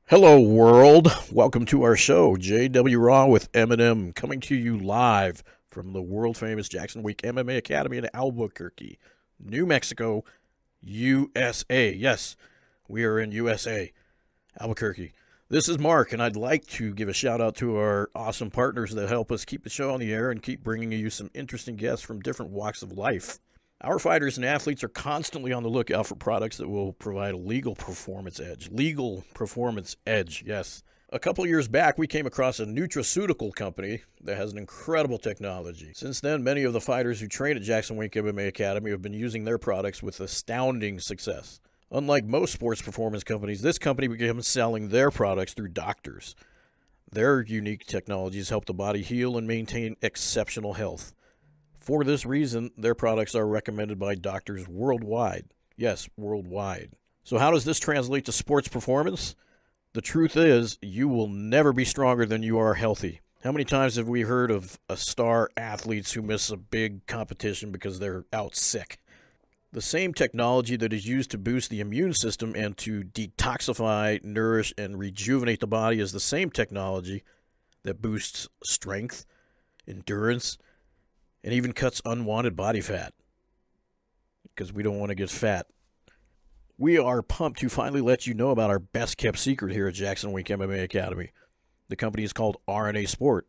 Hello, world. Welcome to our show, JW Raw with M&M, coming to you live from the world-famous Jackson Week MMA Academy in Albuquerque, New Mexico, USA. Yes, we are in USA, Albuquerque. This is Mark, and I'd like to give a shout-out to our awesome partners that help us keep the show on the air and keep bringing you some interesting guests from different walks of life. Our fighters and athletes are constantly on the lookout for products that will provide a legal performance edge. Legal performance edge, yes. A couple years back, we came across a nutraceutical company that has an incredible technology. Since then, many of the fighters who train at Jackson Wink MMA Academy have been using their products with astounding success. Unlike most sports performance companies, this company began selling their products through doctors. Their unique technologies help the body heal and maintain exceptional health. For this reason, their products are recommended by doctors worldwide. Yes, worldwide. So how does this translate to sports performance? The truth is, you will never be stronger than you are healthy. How many times have we heard of star athletes who miss a big competition because they're out sick? The same technology that is used to boost the immune system and to detoxify, nourish, and rejuvenate the body is the same technology that boosts strength, endurance, and even cuts unwanted body fat, because we don't want to get fat. We are pumped to finally let you know about our best-kept secret here at Jackson Wink MMA Academy. The company is called RNA Sport.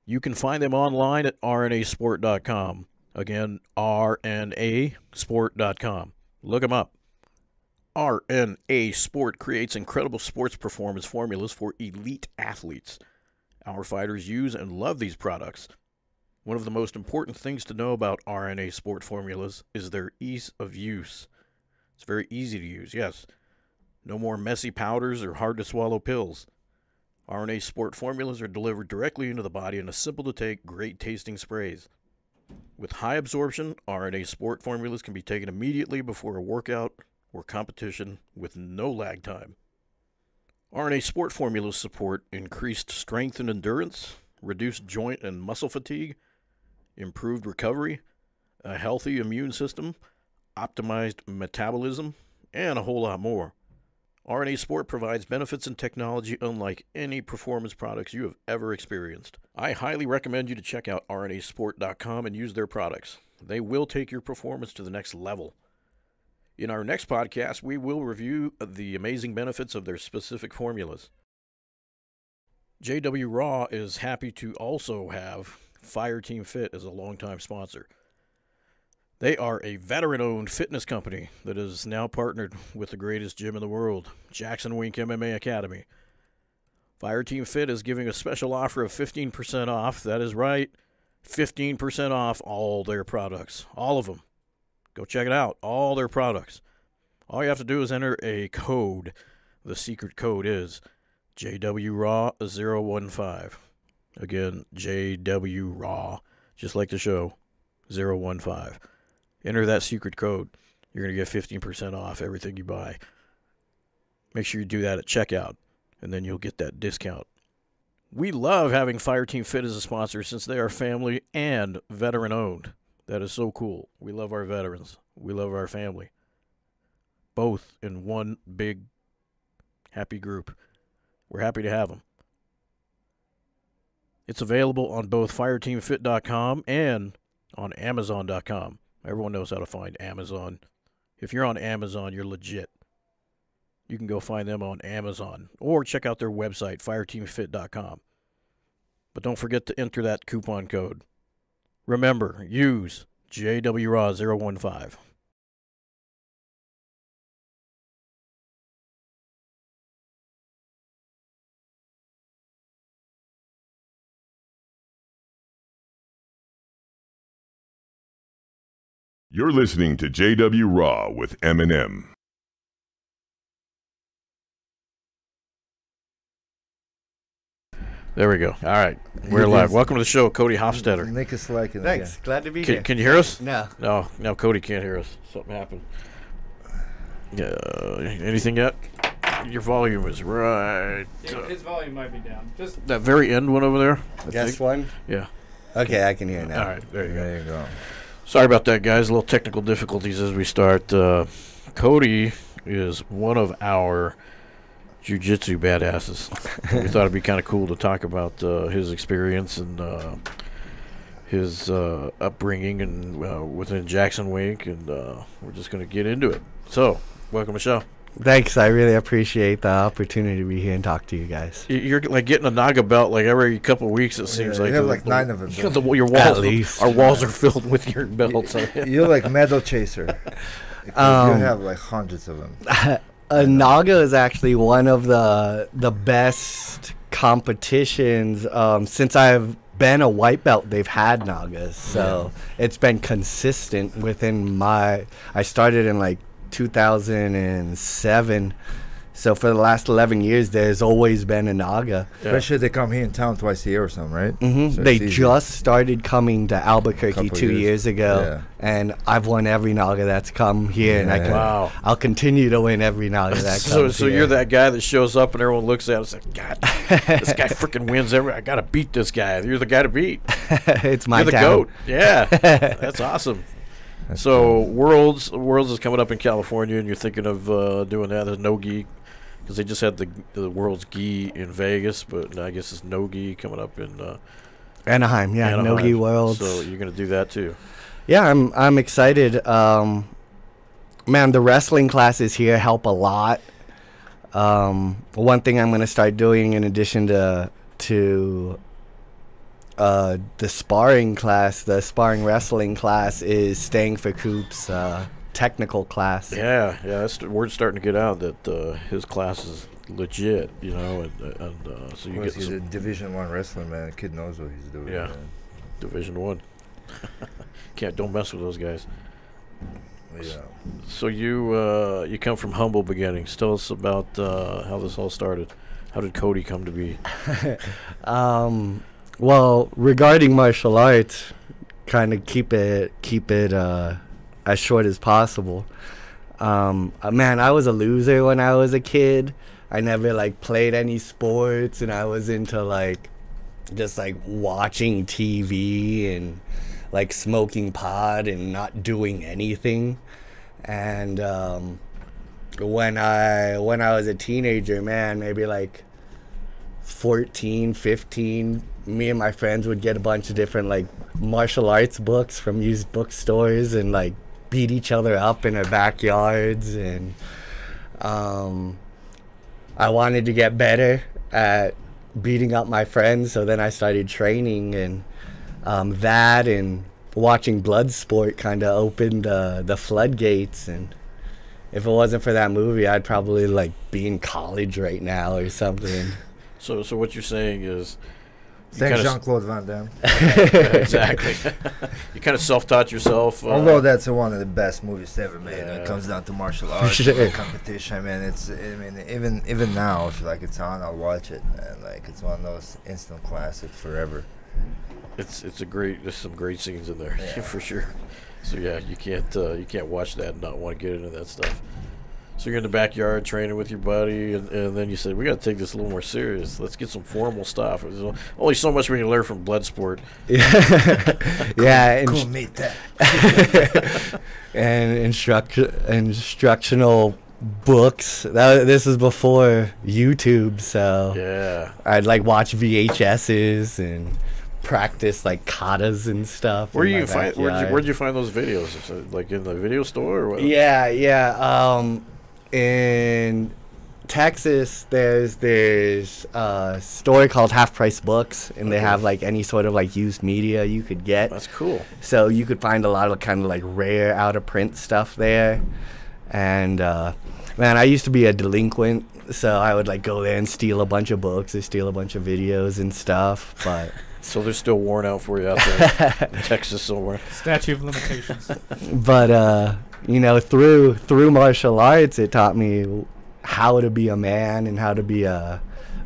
You can find them online at rnasport.com. Again, rnasport.com. Look them up. RNA Sport creates incredible sports performance formulas for elite athletes. Our fighters use and love these products. One of the most important things to know about RNA Sport formulas is their ease of use. It's very easy to use, yes. No more messy powders or hard-to-swallow pills. RNA Sport formulas are delivered directly into the body in a simple-to-take, great-tasting sprays. With high absorption, RNA Sport formulas can be taken immediately before a workout or competition with no lag time. RNA Sport formulas support increased strength and endurance, reduced joint and muscle fatigue, improved recovery, a healthy immune system, optimized metabolism, and a whole lot more. RNA Sport provides benefits and technology unlike any performance products you have ever experienced. I highly recommend you to check out rnasport.com and use their products. They will take your performance to the next level. In our next podcast, we will review the amazing benefits of their specific formulas. JW Raw is happy to also have Fireteam Fit as a longtime sponsor. They are a veteran-owned fitness company that is now partnered with the greatest gym in the world, Jackson Wink MMA Academy. Fireteam Fit is giving a special offer of 15% off. That is right, 15% off all their products, all of them. Go check it out, all their products. All you have to do is enter a code. The secret code is JWRAW015. Again, JWRAW, just like the show, 015. Enter that secret code. You're going to get 15% off everything you buy. Make sure you do that at checkout, and then you'll get that discount. We love having Fireteam Fit as a sponsor since they are family and veteran-owned. That is so cool. We love our veterans. We love our family. Both in one big, happy group. We're happy to have them. It's available on both fireteamfit.com and on amazon.com. Everyone knows how to find Amazon. If you're on Amazon, you're legit. You can go find them on Amazon or check out their website, fireteamfit.com. But don't forget to enter that coupon code. Remember, use JWRAW015. You're listening to JW Raw with Eminem. There we go. All right. We're live. Welcome to the show, Cody Hoffstatter. Make us like it. Thanks. Again. Glad to be here. Can you hear us? No. No, Cody can't hear us. Something happened. Anything yet? Your volume is right. Yeah, his volume might be down. Just That very end one over there? Guess one? Yeah. Okay, I can hear now. All right. There you go. There you go. Sorry about that, guys. A little technical difficulties as we start. Cody is one of our jiu-jitsu badasses. We thought it'd be kind of cool to talk about his experience and his upbringing and within Jackson Wink, and we're just going to get into it. So, welcome to the show. Thanks. I really appreciate the opportunity to be here and talk to you guys. You're like getting a Naga belt like every couple of weeks. It seems like you have like 9 of them. Your walls, At least. Our walls are filled with your belts. You're like medal chaser. You have like hundreds of them. A Naga is actually one of the best competitions. Since I've been a white belt, they've had Nagas, so it's been consistent within my. I started in like 2007, so for the last 11 years there's always been a Naga. Especially they come here in town twice a year or something, right? So they just started coming to Albuquerque 2 years ago, and I've won every Naga that's come here, and I'll continue to win every Naga that comes so here. You're that guy that shows up and everyone looks at it and says, God, this guy freaking wins I gotta beat this guy. You're the guy to beat. It's my You're the town. GOAT. Yeah. That's awesome. So Worlds is coming up in California, and you're thinking of doing that. There's no gi, because they just had the World's gi in Vegas, but I guess it's no gi coming up in Anaheim. No-gi Worlds. So you're gonna do that too. Yeah, I'm excited. Man, the wrestling classes here help a lot. One thing I'm gonna start doing in addition to the sparring class, the sparring wrestling class, is staying for Coop's technical class. Yeah, word's starting to get out that his class is legit, and so you get he's a Division I wrestler, man. The kid knows what he's doing. Yeah, man. Division I. Don't mess with those guys. Yeah. So you come from humble beginnings. Tell us about how this all started. How did Cody come to be? Well, regarding martial arts, kind of keep it as short as possible. Man, I was a loser when I was a kid. I never played any sports, and I was into just watching TV and smoking pot and not doing anything. And when I was a teenager, man, maybe 14, 15, me and my friends would get a bunch of different martial arts books from used bookstores and beat each other up in our backyards. And I wanted to get better at beating up my friends, so then I started training, and that and watching Bloodsport kind of opened the floodgates. And if it wasn't for that movie, I'd probably be in college right now or something. So what you're saying is, thanks, Jean-Claude Van Damme. Exactly. You kind of self-taught yourself. Although that's one of the best movies ever made. When it comes down to martial arts competition. I mean, even now, if it's on, I'll watch it. And it's one of those instant classics forever. There's some great scenes in there, for sure. So yeah, you can't watch that and not want to get into that stuff. So you're in the backyard training with your buddy, and then you said, we got to take this a little more serious. Let's get some formal stuff. There's only so much we can learn from Bloodsport. Yeah. Cool meet that. And instructional books. This is before YouTube, so yeah, I'd watch VHSs and practice katas and stuff. Where'd you find those videos? Is it, in the video store or what? Yeah. In Texas, there's a store called Half Price Books, and they have any sort of used media you could get. That's cool. So you could find a lot of kind of rare out of print stuff there. And man, I used to be a delinquent, so I would go there and steal a bunch of books or steal a bunch of videos and stuff. But so they're still worn out for you out there in Texas somewhere. Statute of limitations. But through martial arts, it taught me how to be a man and how to be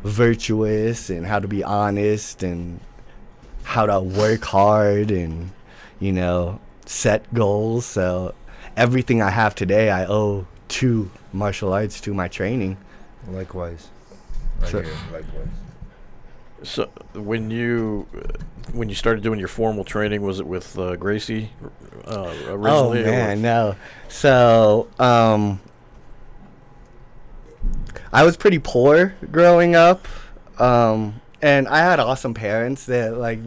virtuous and how to be honest and how to work hard and set goals. So everything I have today, I owe to martial arts, to my training. Likewise. Likewise. So when you started doing your formal training, was it with Gracie originally? Oh man, no. So I was pretty poor growing up, and I had awesome parents that, like,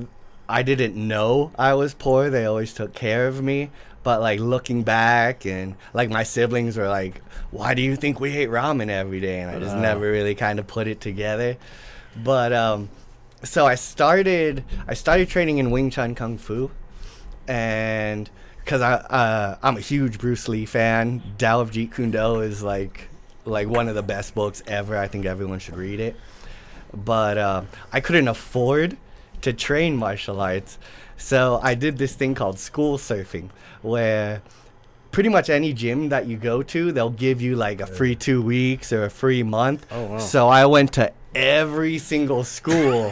I didn't know I was poor. They always took care of me. But, like, looking back, and, like, my siblings were like, why do you think we ate ramen every day? And I just never really kind of put it together. But so I started training in Wing Chun Kung Fu, and because I'm a huge Bruce Lee fan. Tao of Jeet Kune Do is like one of the best books ever. I think everyone should read it. But I couldn't afford to train martial arts, so I did this thing called school surfing, where pretty much any gym that you go to, they'll give you like a free 2 weeks or a free month. Oh, wow. So I went to every single school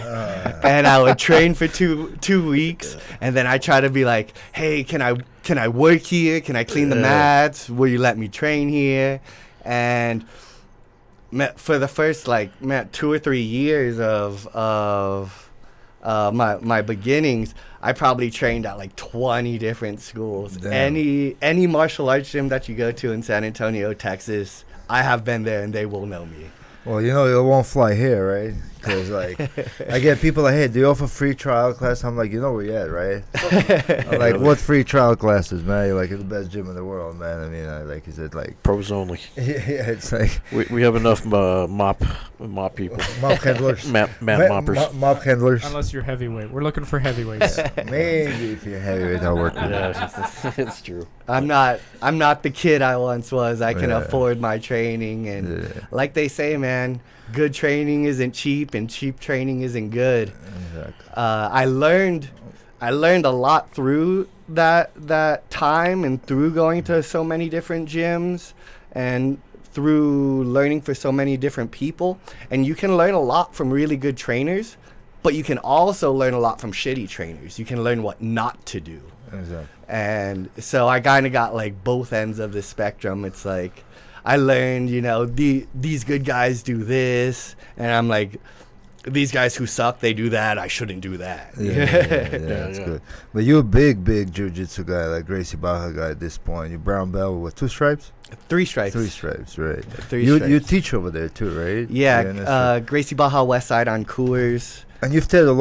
and I would train for two weeks, and then I try to be like, hey, can I work here? Can I clean the mats? Will you let me train here? And for the first 2 or 3 years of my beginnings, I probably trained at like 20 different schools. Damn. Any martial arts gym that you go to in San Antonio, Texas, I have been there and they will know me. Well, you know, it won't fly here, right? Because, like, I get people like, hey, do you offer free trial class? I'm like, you know where you're at, right? I'm like, what free trial classes, man? You're like, it's the best gym in the world, man. I mean, is it like... Pros only. Yeah, it's like... We have enough mop people. Mop handlers. Map moppers. Mop handlers. Unless you're heavyweight. We're looking for heavyweights. Maybe if you're heavyweight, I'll work with you. Yeah, it's true. I'm not the kid I once was. I can afford my training, and like they say, man, good training isn't cheap, and cheap training isn't good. Exactly. I learned a lot through that time, and through going to so many different gyms, and through learning for so many different people. And you can learn a lot from really good trainers, but you can also learn a lot from shitty trainers. You can learn what not to do. Exactly. And so I kind of got like both ends of the spectrum. It's like I learned, you know, these good guys do this, and I'm like, these guys who suck, they do that. I shouldn't do that. Yeah, that's good. But you're a big jiu-jitsu guy, like Gracie Baja guy at this point. You're brown belt with 2 stripes? 3 stripes. 3 stripes, right. 3 stripes. You teach over there too, right? Yeah, Gracie Baja West Side on Coors. And you've taught all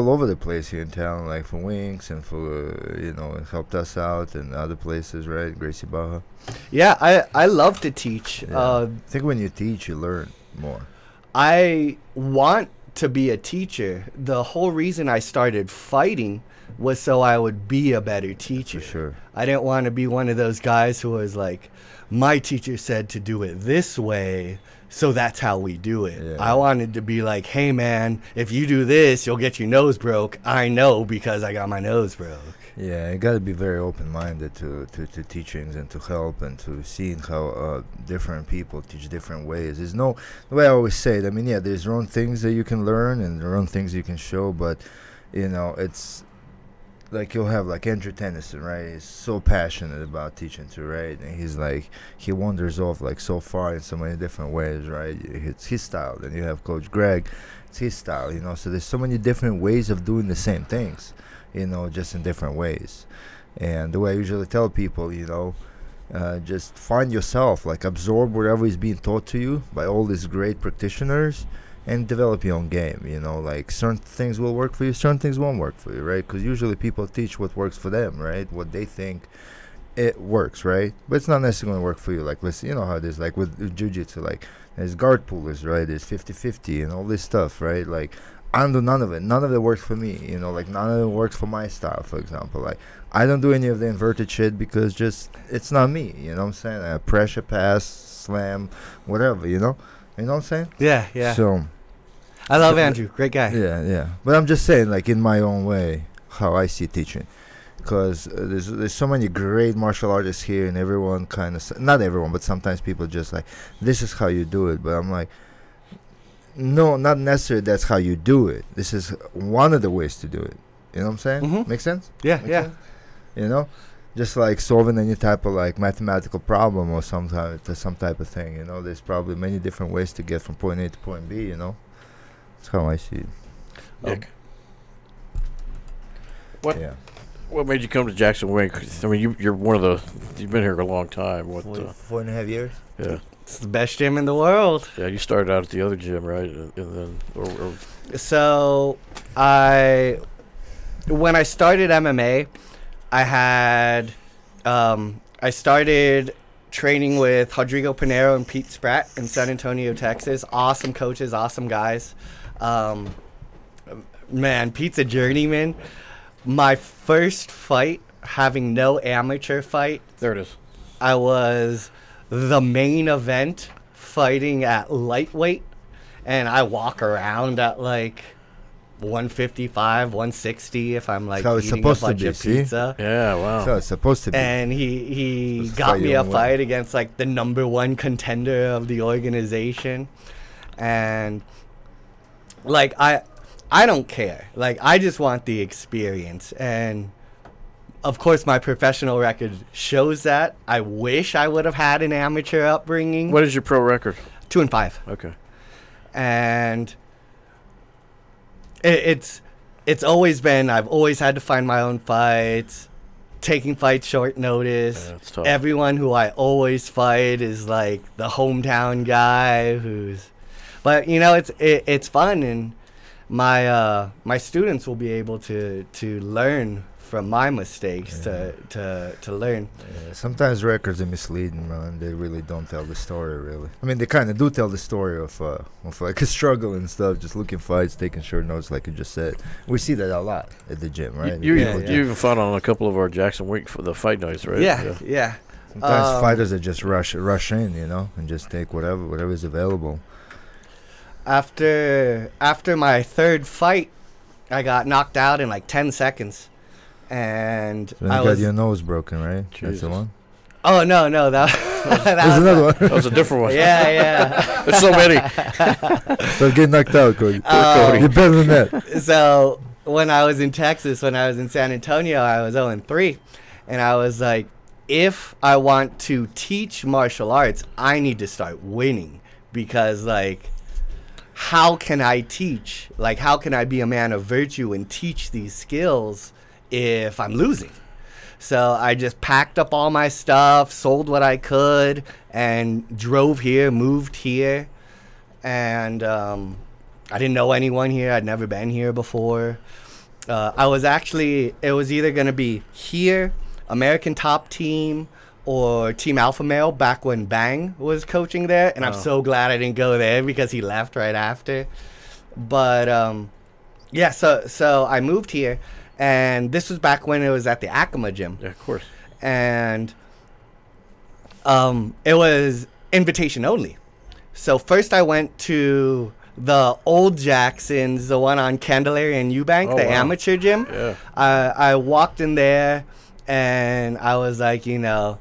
over the place here in town, like for Wings and for helped us out and other places, right? Gracie Baja. Yeah, I love to teach. Yeah. I think when you teach, you learn more. I want to be a teacher. The whole reason I started fighting was so I would be a better teacher. For sure. I didn't want to be one of those guys who was like, my teacher said to do it this way, so that's how we do it. Yeah. I wanted to be like, hey, man, if you do this, you'll get your nose broke. I know because I got my nose broke. Yeah, you got to be very open-minded to teachings and to help and to seeing how different people teach different ways. There's no, the way I always say it, I mean, yeah, there's wrong things that you can learn and there are wrong things you can show, but, it's like you'll have like Andrew Tennyson, right? He's so passionate about teaching too, right? And he's like, he wanders off like so far in so many different ways, right? It's his style. Then you have Coach Greg, it's his style, So there's so many different ways of doing the same things, just in different ways. And the way I usually tell people, just find yourself, like absorb whatever is being taught to you by all these great practitioners, and develop your own game. Like certain things will work for you, certain things won't work for you, right? Because usually people teach what works for them, right? What they think it works, right? But it's not necessarily going to work for you. Like, listen, you know how it is, like with jiu-jitsu, like there's guard pullers, right? There's 50-50 and all this stuff, right? Like, I don't do none of it. None of it works for me, like none of it works for my style, for example. Like, I don't do any of the inverted shit because just, it's not me, you know what I'm saying? Pressure, pass, slam, whatever, you know what I'm saying? Yeah. So, I love Andrew, great guy. Yeah. But I'm just saying, like, in my own way, how I see teaching. Because there's so many great martial artists here, and everyone kind of, not everyone, but sometimes people just like, this is how you do it. But I'm like, no, not necessarily that's how you do it. This is one of the ways to do it. You know what I'm saying? Mm-hmm. Make sense? Yeah, Make yeah. sense? Just like solving any type of like mathematical problem or some type of thing. There's probably many different ways to get from point A to point B. That's how I see it. Nick. What? Yeah. What made you come to Jackson Wink? I mean, you're one of the. You've been here a long time. What? 4.5 years. Yeah. It's the best gym in the world. Yeah, you started out at the other gym, right? And then, So, when I started MMA, I started training with Rodrigo Pinero and Pete Spratt in San Antonio, Texas. Awesome coaches, awesome guys. Man, Pete's a journeyman. My first fight, having no amateur fight. there it is. I was the main event fighting at lightweight, and I walk around at like 155, 160 if I'm like That's how it's eating a supposed to bunch be, of see? pizza. Yeah, wow. So it's supposed to be. And he Supposed to got fight me your a own way. fight against like the #1 contender of the organization, and like I don't care. Like I just want the experience, and of course my professional record shows that. I wish I would have had an amateur upbringing. What is your pro record? 2-5, Okay. and it's always been. I've always had to find my own fights, taking fights short notice. Yeah, it's tough. Everyone who I always fight is like the hometown guy who's, but you know it's fun, and my students will be able to learn from my mistakes to learn. Yeah, sometimes records are misleading, man. They really don't tell the story, really. I mean, they kind of do tell the story of like a struggle and stuff, just looking fights, taking short notes, like you just said. We see that a lot at the gym, right? You Yeah, even fought on a couple of our Jackson Week for the fight nights, right? Yeah. Sometimes fighters that just rush in, you know, and just take whatever is available. After my third fight, I got knocked out in like 10 seconds. And When I you got was your nose broken, right? That's Jesus. the one. oh no that There's was another one. That was a different one. yeah. There's so many. So get knocked out, Cody. Cody. You're better than that. So when I was in Texas, when I was in San Antonio, I was 0-3, and I was like, if I want to teach martial arts, I need to start winning, because like, how can I teach? Like, how can I be a man of virtue and teach these skills if I'm losing? So I just packed up all my stuff, sold what I could, and drove here, moved here. And I didn't know anyone here. I'd never been here before. It was either going to be here, American Top Team, or Team Alpha Male, back when Bang was coaching there. And I'm so glad I didn't go there because he left right after. But yeah, so I moved here. And this was back when it was at the Acoma gym. Yeah, of course. And it was invitation only. So first I went to the old Jackson's, the one on Candelaria and Eubank, Oh, the wow. amateur gym. Yeah. I walked in there, and I was like, you know,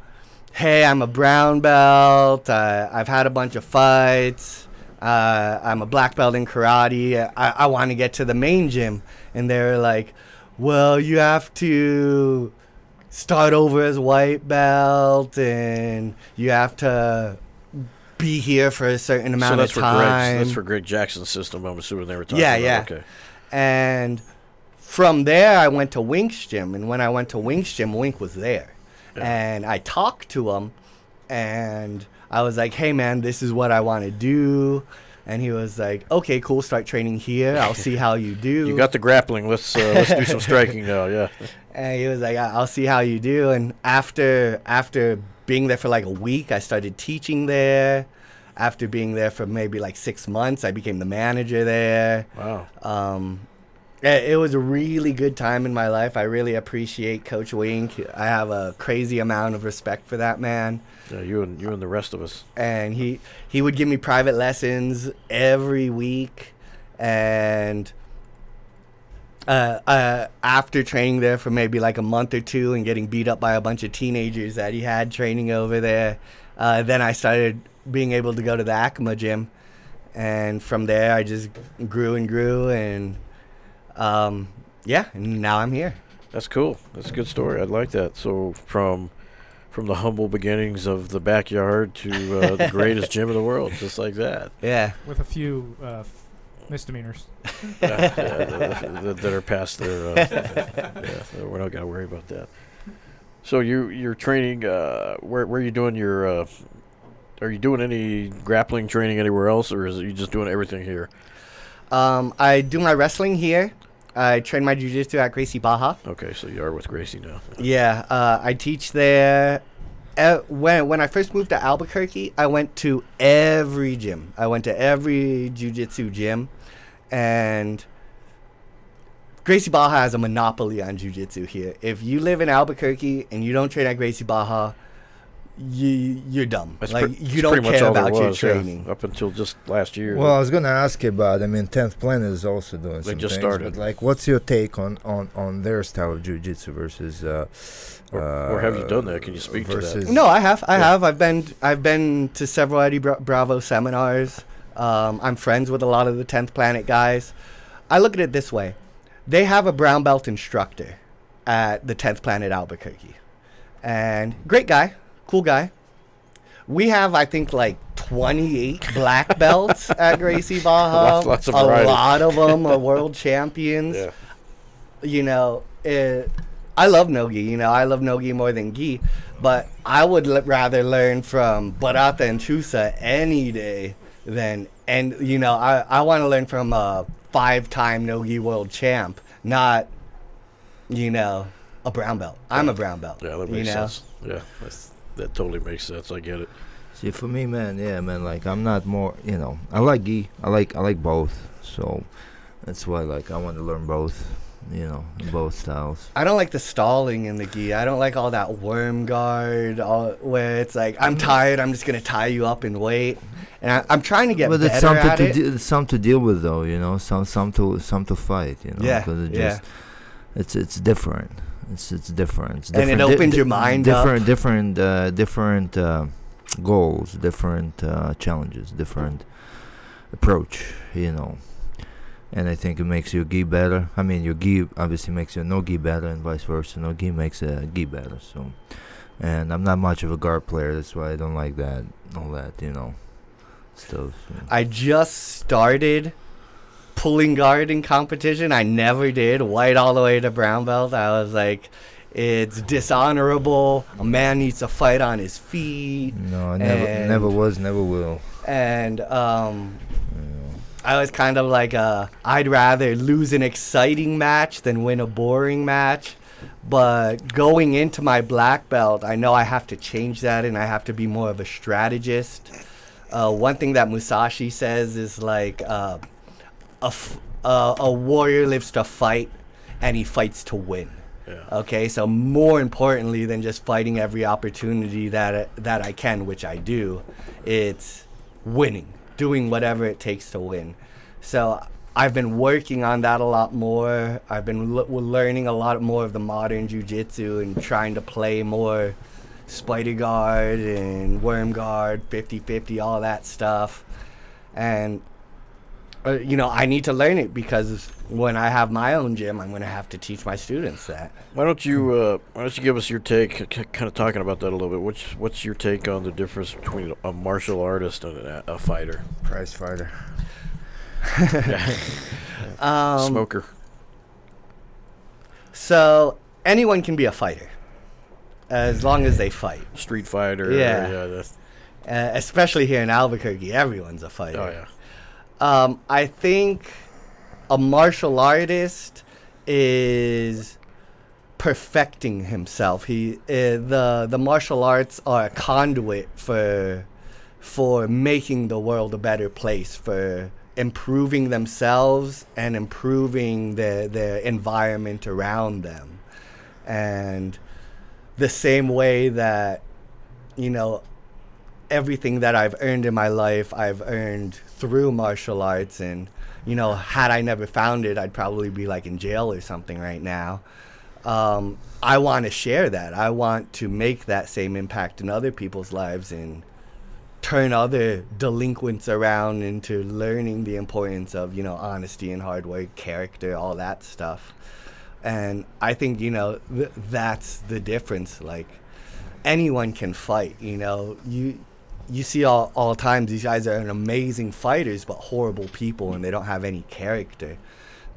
hey, I'm a brown belt. I've had a bunch of fights. I'm a black belt in karate. I want to get to the main gym. And they were like, well, you have to start over as white belt, and you have to be here for a certain amount of time. That's for Greg Jackson's system. I'm assuming they were talking Yeah, about. yeah. Okay. And from there, I went to Wink's gym, and when I went to Wink's gym, Wink was there. Yeah. And I talked to him, and I was like, hey, man, this is what I want to do. And he was like, okay, cool, start training here. I'll see how you do. You got the grappling. Let's do some striking now. Yeah. And he was like, I'll see how you do. And after being there for like a week, I started teaching there. After being there for maybe like 6 months, I became the manager there. Wow. It was a really good time in my life. I really appreciate Coach Wink. I have a crazy amount of respect for that man. Yeah, you and the rest of us. And he would give me private lessons every week. And after training there for maybe like a month or two and getting beat up by a bunch of teenagers that he had training over there, then I started being able to go to the Acoma gym. And from there, I just grew and grew. And yeah, and now I'm here. That's cool. That's a good story. I like that. So from the humble beginnings of the backyard to the greatest gym in the world, just like that. Yeah. With a few misdemeanors. that are past their. We're not gonna worry about that. So you're training. Where are you doing your? Are you doing any grappling training anywhere else, or is it you just doing everything here? I do my wrestling here. I train my jiu-jitsu at Gracie Baja. Okay, so you are with Gracie now. Yeah, I teach there. When I first moved to Albuquerque, I went to every gym. I went to every jiu-jitsu gym, and Gracie Baja has a monopoly on jiu-jitsu here. If you live in Albuquerque and you don't train at Gracie Baja, you're dumb. That's you don't care about your training. Up until just last year. Well, I was gonna ask you about. I mean, 10th Planet is also doing. They some just things, started. But like, what's your take on their style of jiu-jitsu versus? Or have you done that? Can you speak to that? No, I have. I have. I've been to several Eddie Bravo seminars. I'm friends with a lot of the 10th Planet guys. I look at it this way: they have a brown belt instructor at the 10th Planet Albuquerque, and great guy. Cool guy. We have, I think, like 28 black belts at Gracie Baja. Lots of a variety. lot of them are world champions. Yeah. You know, I love Nogi. You know, I love Nogi more than Gi. But I would rather learn from Barata and Chusa any day than, and, you know, I want to learn from a 5-time Nogi world champ, not, you know, a brown belt. I'm a brown belt. Yeah, that makes sense. Yeah, that totally makes sense. I get it. See, for me, man, like I'm not more, you know, I like gi, I like both, so that's why, like, I want to learn both, you know, both styles. I don't like the stalling in the gi. I don't like all that worm guard, where it's like, I'm tired, I'm just gonna tie you up and wait. And I'm trying to get better it's something at it. It's something to deal with, though, you know, some to fight, you know, Yeah, because it yeah. just it's different. It's different. It's And it different. opens your mind up. Different goals, different challenges, different approach, you know. And I think it makes your gi better. I mean, your gi obviously makes your no gi better, and vice versa. No gi makes a gi better. So, and I'm not much of a guard player. That's why I don't like that, all that, you know, stuff. So. I just started pulling guard in competition. I never did. White all the way to brown belt. I was like, it's dishonorable. A man needs to fight on his feet. No, I never was, never will. And I was kind of like, I'd rather lose an exciting match than win a boring match. But going into my black belt, I know I have to change that, and I have to be more of a strategist. One thing that Musashi says is like, a warrior lives to fight, and he fights to win. Yeah. Okay, so more importantly than just fighting every opportunity that I can, which I do, it's winning, doing whatever it takes to win. So I've been working on that a lot more. I've been learning a lot more of the modern jiu-jitsu and trying to play more spider guard and worm guard, 50-50, all that stuff. And you know, I need to learn it because when I have my own gym, I'm going to have to teach my students that. Why don't you give us your take, kind of talking about that a little bit. What's your take on the difference between a martial artist and a fighter? Prize fighter. Smoker. So anyone can be a fighter as long as they fight. Street fighter. Yeah. Especially here in Albuquerque, everyone's a fighter. Oh, yeah. I think a martial artist is perfecting himself. The martial arts are a conduit for making the world a better place, for improving themselves and improving the environment around them. And the same way that, you know, everything that I've earned in my life, I've earned through martial arts. And, you know, had I never found it, I'd probably be like in jail or something right now. I want to share that. I want to make that same impact in other people's lives and turn other delinquents around into learning the importance of, you know, honesty and hard work, character, all that stuff. And I think, you know, that's the difference. Like, anyone can fight, you know. you see all times these guys are amazing fighters, but horrible people, and they don't have any character.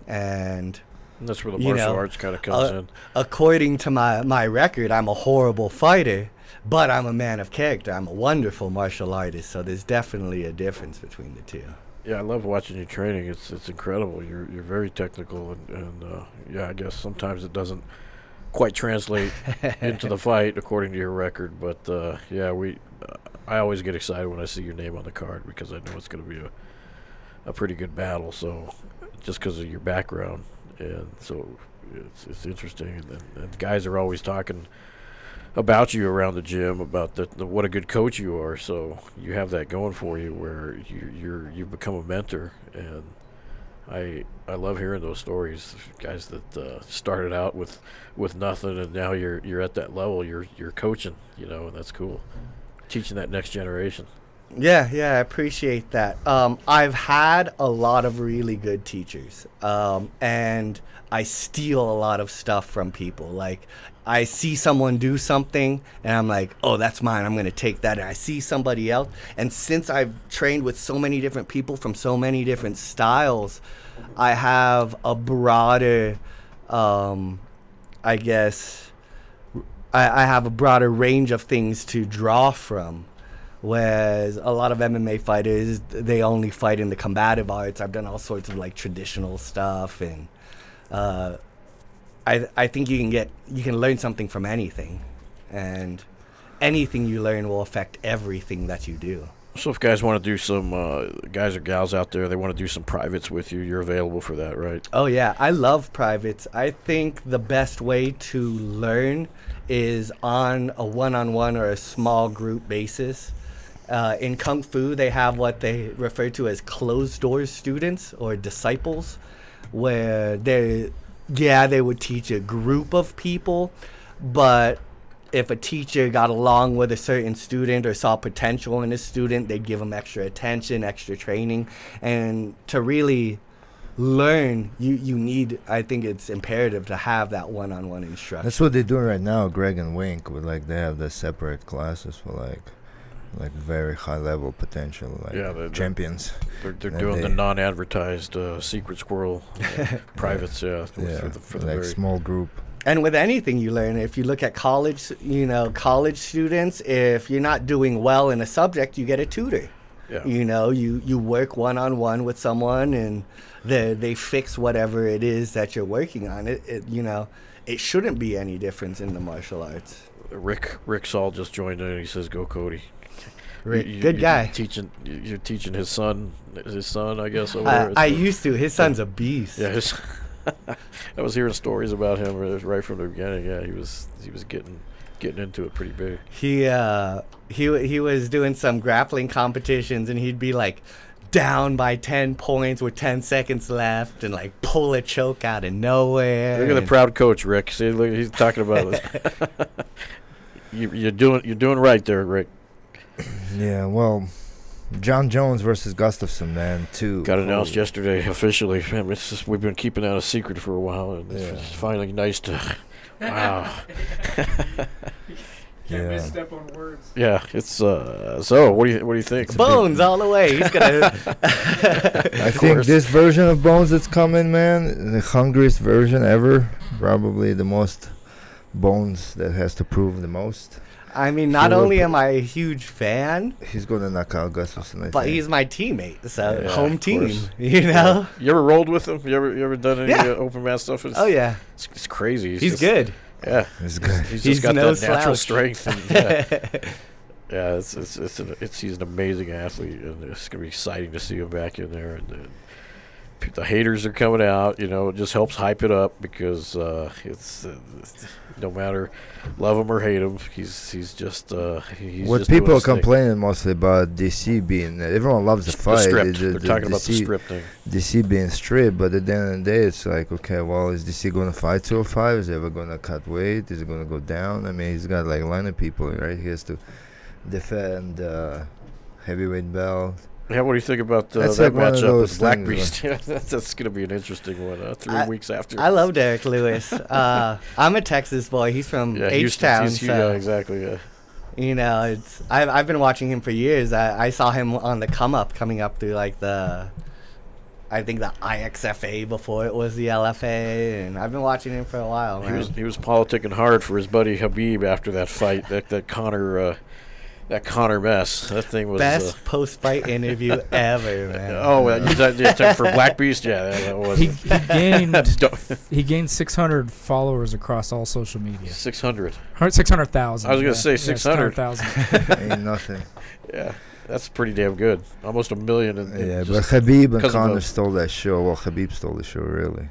And that's where the martial arts kind of comes in. According to my record, I'm a horrible fighter, but I'm a man of character. I'm a wonderful martial artist. So there's definitely a difference between the two. Yeah, I love watching you training. It's incredible. You're very technical, and yeah, I guess sometimes it doesn't quite translate into the fight according to your record. But yeah, I always get excited when I see your name on the card because I know it's going to be a pretty good battle. So just because of your background, and so it's interesting. And guys are always talking about you around the gym about what a good coach you are. So you have that going for you where you've become a mentor, and I love hearing those stories. Guys that started out with nothing, and now you're at that level. You're coaching, and that's cool. Teaching that next generation. Yeah, I appreciate that. I've had a lot of really good teachers, and I steal a lot of stuff from people. Like, I see someone do something, and I'm like, oh, that's mine. I'm going to take that. And I see somebody else. And since I've trained with so many different people from so many different styles, I have a broader, I guess, I have a broader range of things to draw from. Whereas a lot of MMA fighters, they only fight in the combative arts. I've done all sorts of like traditional stuff, and I think you can learn something from anything, and anything you learn will affect everything that you do. So if guys want to do some, guys or gals out there, they want to do some privates with you, you're available for that, right? Oh yeah, I love privates. I think the best way to learn is on a one-on-one or a small group basis. In Kung Fu, they have what they refer to as closed-door students or disciples, where they would teach a group of people, but if a teacher got along with a certain student or saw potential in a student, they'd give them extra attention, extra training. And to really learn, you need, I think it's imperative to have that one-on-one instruction. That's what they're doing right now, Greg and Wink, with they have the separate classes for like very high level potential, champions. They're doing the non-advertised secret squirrel privates, for the small group. And with anything you learn, if you look at college, college students, if you're not doing well in a subject, you get a tutor. Yeah. You work one-on-one with someone, and they fix whatever it is that you're working on. It shouldn't be any difference in the martial arts. Rick Saul just joined in, and he says, "Go Cody." Rick, good guy. You're teaching his son, I guess. Over I used to. His son's a beast. Yeah, I was hearing stories about him right from the beginning. Yeah, he was getting into it pretty big. He was doing some grappling competitions, and he'd be like down by 10 points with 10 seconds left, and like pull a choke out of nowhere. Look at the proud coach, Rick. See, look, he's talking about it. You're doing right there, Rick. Yeah, well, John Jones versus Gustafsson, man, too. Got announced yesterday officially. Man, we've been keeping that a secret for a while, and it's finally nice to. Wow. Can't misstep on words. Yeah, it's so. What do you think? Bones all the way. He's gonna. I think this version of Bones that's coming, man, the hungriest version ever. Probably the most Bones that has to prove the most. I mean, not only am I a huge fan, he's going to knock out Gustafsson, but he's my teammate, so home team. Course. You know. You ever rolled with him? You ever done any open mat stuff? Oh yeah. It's crazy. He's good. Yeah, he's good. He's just got no that natural slouch. strength. And, he's an amazing athlete, and it's gonna be exciting to see him back in there. And the haters are coming out. It just helps hype it up because it's no matter love him or hate him, he's just he's what just people are thing. complaining mostly about DC being everyone loves the fight. They're talking about the strip thing. DC being stripped, but at the end of the day, it's like, okay, well, is DC going to fight 205? Is he ever going to cut weight? Is he going to go down? I mean, he's got like a line of people, right? He has to defend heavyweight belt. Yeah, what do you think about that matchup with Black Beast? That's going to be an interesting one. 3 weeks after. I love Derek Lewis. I'm a Texas boy. He's from H-Town. Yeah, exactly. Yeah. You know, it's I've been watching him for years. I saw him on the coming up through like I think the IXFA before it was the LFA, and I've been watching him for a while, man. He was politicking hard for his buddy Habib after that fight, that Conor mess. That thing was best post-fight interview ever, man. Oh, you for Black Beast, yeah, that was. He gained 600 followers across all social media. 600. 600,000. I was gonna say 600. 600,000. Ain't nothing. Yeah, that's pretty damn good. Almost 1 million. Yeah, but Khabib and Conor stole that show. Well, Khabib stole the show, really.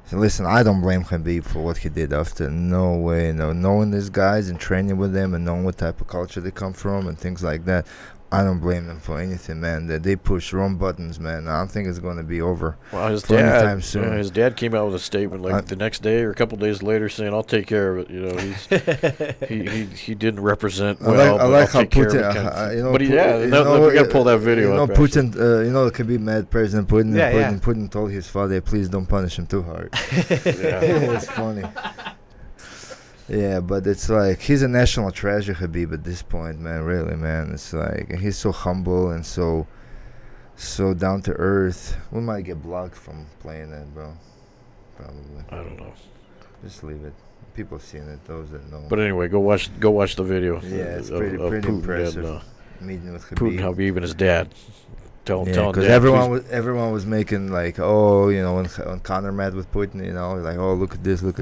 So listen, I don't blame Khabib for what he did after. No way, no. Knowing these guys and training with them and knowing what type of culture they come from and things like that, I don't blame them for anything, man. They push wrong buttons, man. I don't think it's going to be over anytime soon. His dad came out with a statement the next day or a couple days later saying, "I'll take care of it." You know, he didn't represent well. I like how Putin, we got to pull that video. You know, Putin. Khabib met President Putin. And Putin told his father, "Please don't punish him too hard." It's funny. Yeah, but it's like he's a national treasure, Khabib, at this point, man. Really, man. It's like he's so humble and so down to earth. We might get blocked from playing that, bro. Probably. I don't know. Just leave it. People have seen it. Those that know. But anyway, go watch the video. Yeah, it's pretty impressive. And, meeting with Khabib. Putin, Khabib, and his dad. Telling because everyone was making like, oh, you know, when Conor met with Putin, you know, like, oh, look at this, but.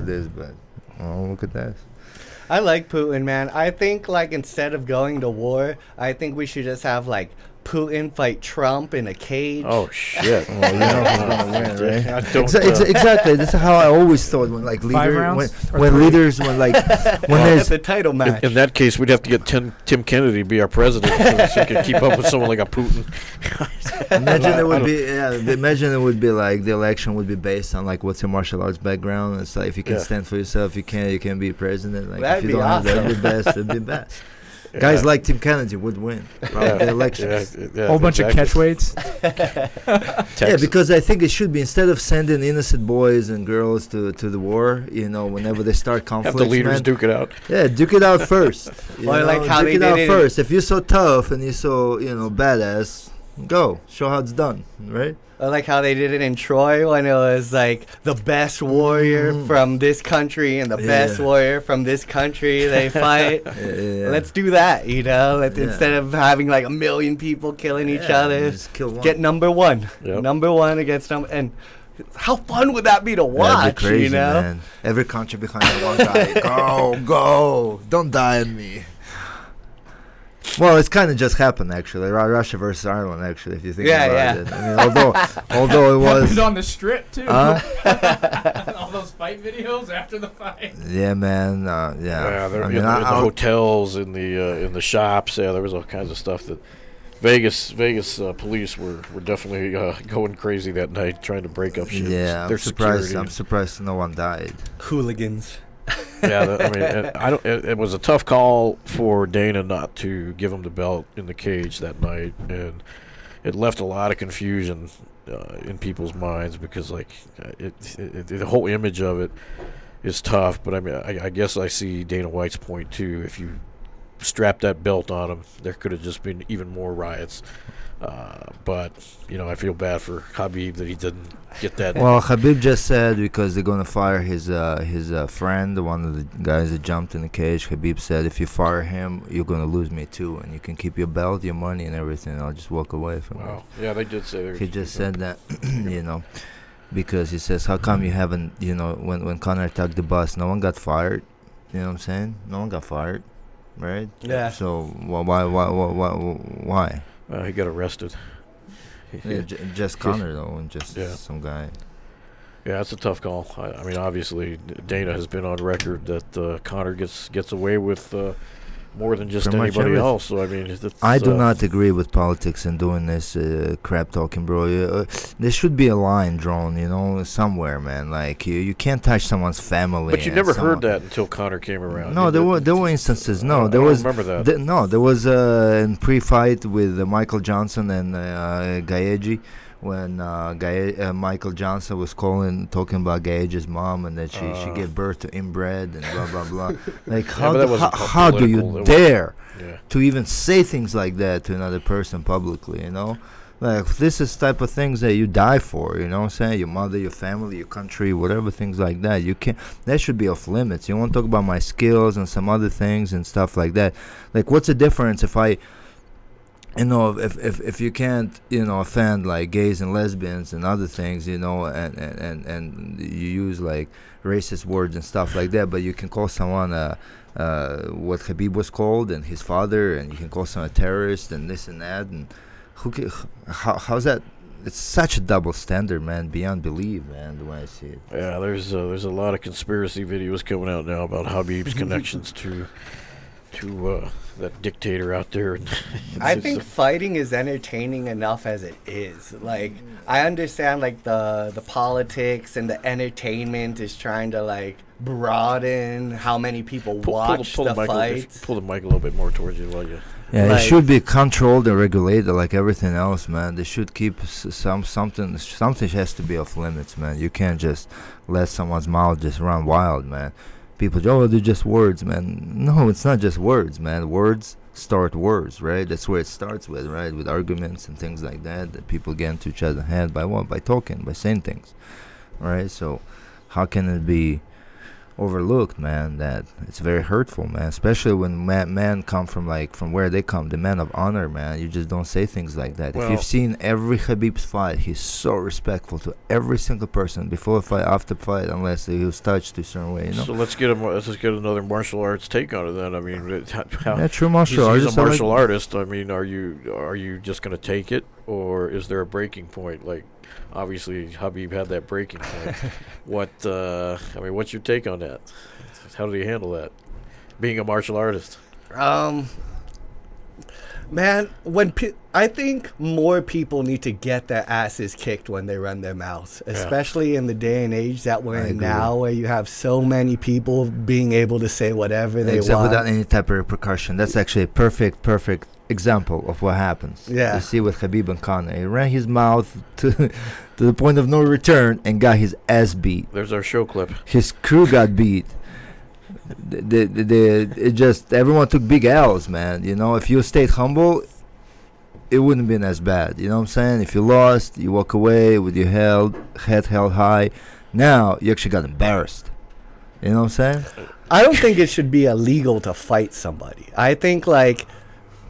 Oh, look at that. I like Putin, man. I think, like, instead of going to war, I think we should just have, like, Putin fight Trump in a cage. Oh, shit. Well, you know who's going to win, right? Exactly. This is how I always thought when, like, there's the title match. In that case, we'd have to get Tim Kennedy to be our president so he could keep up with someone like a Putin. Imagine it would be like the election would be based on like what's your martial arts background. It's like if you can stand for yourself, you can be president. Like that'd if you don't have that, it'd be best. Yeah. Guys like Tim Kennedy would win the elections. Whole bunch of catchweights. Yeah, because I think it should be instead of sending innocent boys and girls to the war, you know, whenever they start conflicts, have the leaders duke it out. Yeah, duke it out first. Like how duke it out first. If you're so tough and you're so badass, go show how it's done, right? I like how they did it in Troy when it was like the best warrior from this country and the best warrior from this country. They fight. Let's do that, you know. Instead of having like 1 million people killing each other, just kill one. Get number one. Yep. Number one against number. And how fun would that be to watch? That'd be crazy, you know? Man. Every country behind the one guy. Go! Don't die on me. Well, it's kind of just happened actually. Russia versus Ireland, actually, if you think about it. I mean, although it was happened on the strip too. All those fight videos after the fight. Yeah, man. In the hotels, in the shops. Yeah, there was all kinds of stuff that Vegas police were definitely going crazy that night, trying to break up shit. Yeah, I'm surprised no one died. Hooligans. It was a tough call for Dana not to give him the belt in the cage that night, and it left a lot of confusion in people's minds because, like, the whole image of it is tough. But I mean, I guess I see Dana White's point too. If you strap that belt on him, there could have just been even more riots. But you know, I feel bad for Khabib that he didn't get that. Well, Khabib just said because they're gonna fire his friend, one of the guys that jumped in the cage. Khabib said, if you fire him, you're gonna lose me too, and you can keep your belt, your money, and everything. I'll just walk away from it. Yeah, they did say. He just said that, you know, because he says, how come you haven't, you know, when Conor attacked the bus, no one got fired. You know what I'm saying? No one got fired, right? Yeah. So why? He got arrested. Just Conor though, and just some guy. Yeah, it's a tough call. I mean, obviously, Dana has been on record that Conor gets away with more than just anybody else. So I mean, I do not agree with politics and doing this crap talking, bro. There should be a line drawn, you know, somewhere, man. Like you can't touch someone's family. But you never heard that until Conor came around. No, there were instances. No, there was. Remember that? No, there was in pre-fight with Michael Johnson and Gaethje, when Michael Johnson was talking about Gage's mom, and that she gave birth to inbred and blah blah blah. Like how do you dare to even say things like that to another person publicly? You know, like this is type of things that you die for. You know what I'm saying? Your mother, your family, your country, whatever, things like that. You can't. That should be off limits. You want to talk about my skills and some other things and stuff like that. Like, what's the difference if I, you know, if you can't, you know, offend like gays and lesbians and other things, you know, and you use like racist words and stuff like that, but you can call someone what Khabib was called and his father, and you can call someone a terrorist and this and that, and how's that? It's such a double standard, man, beyond belief, man, the way I see it. Yeah, there's a lot of conspiracy videos coming out now about Khabib's connections to that dictator out there. I think fighting is entertaining enough as it is. Like, I understand like the politics and the entertainment is trying to like broaden how many people watch the fights. Pull the mic a little bit more towards you, will you? Yeah, like, it should be controlled and regulated like everything else, man. They should keep something has to be off limits, man. You can't just let someone's mouth just run wild, man. People, they're just words, man. No, it's not just words, man. Words start words, right? That's where it starts with, right? With arguments and things like that people get into each other's head by what? By talking, by saying things, right? So how can it be overlooked, man? That it's very hurtful, man, especially when men come from where they come, the men of honor, man. You just don't say things like that. Well, if you've seen every Khabib's fight, he's so respectful to every single person before the fight, after the fight, unless he was touched a certain way, you know. So let's get another martial arts take on it then. I mean, true martial artist. He's a martial artist. I mean, are you just gonna take it, or is there a breaking point? Like, obviously, Khabib had that breaking point. What's your take on that? How do you handle that, being a martial artist? Man, I think more people need to get their asses kicked when they run their mouths, especially in the day and age that we're in now, where you have so many people being able to say whatever they want without any type of repercussion. That's actually a perfect example of what happens. Yeah. You see with Khabib and Conor, he ran his mouth to the point of no return and got his ass beat. There's our show clip. His crew got beat. Everyone took big L's, man. You know, if you stayed humble, it wouldn't have been as bad. You know what I'm saying? If you lost, you walk away with your head held high. Now you actually got embarrassed. You know what I'm saying? I don't think it should be illegal to fight somebody. I think like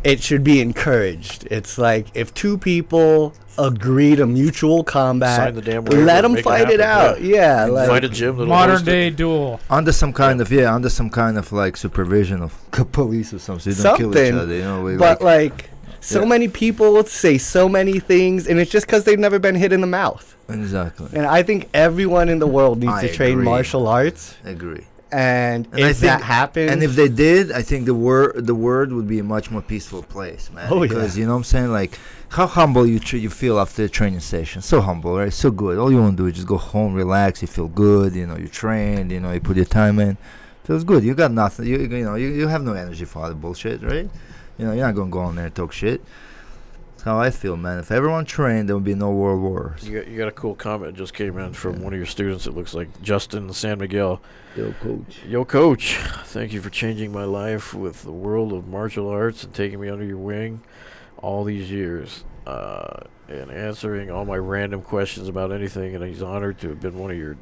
it should be encouraged. It's like if two people agree to mutual combat, sign the damn waiver, let them fight it out. Yeah, like find a gym. Modern day duel under some kind of like supervision of police or something. So you don't kill each other. You know, but like so many people say so many things, and it's just because they've never been hit in the mouth. Exactly. And I think everyone in the world needs to train martial arts. I agree. And if that happens, and if they did, I think the world would be a much more peaceful place, man. Oh, because you know what I'm saying, like how humble you feel after a training session. So humble, right? So good. All you want to do is just go home, relax. You feel good. You know, you trained. You know, you put your time in. Feels good. You got nothing. You have no energy for other bullshit, right? You know, you're not gonna go on there and talk shit. That's how I feel, man. If everyone trained, there would be no world wars. You got a cool comment just came in from one of your students. It looks like Justin San Miguel. Yo, coach. Thank you for changing my life with the world of martial arts and taking me under your wing all these years and answering all my random questions about anything. And he's honored to have been one of your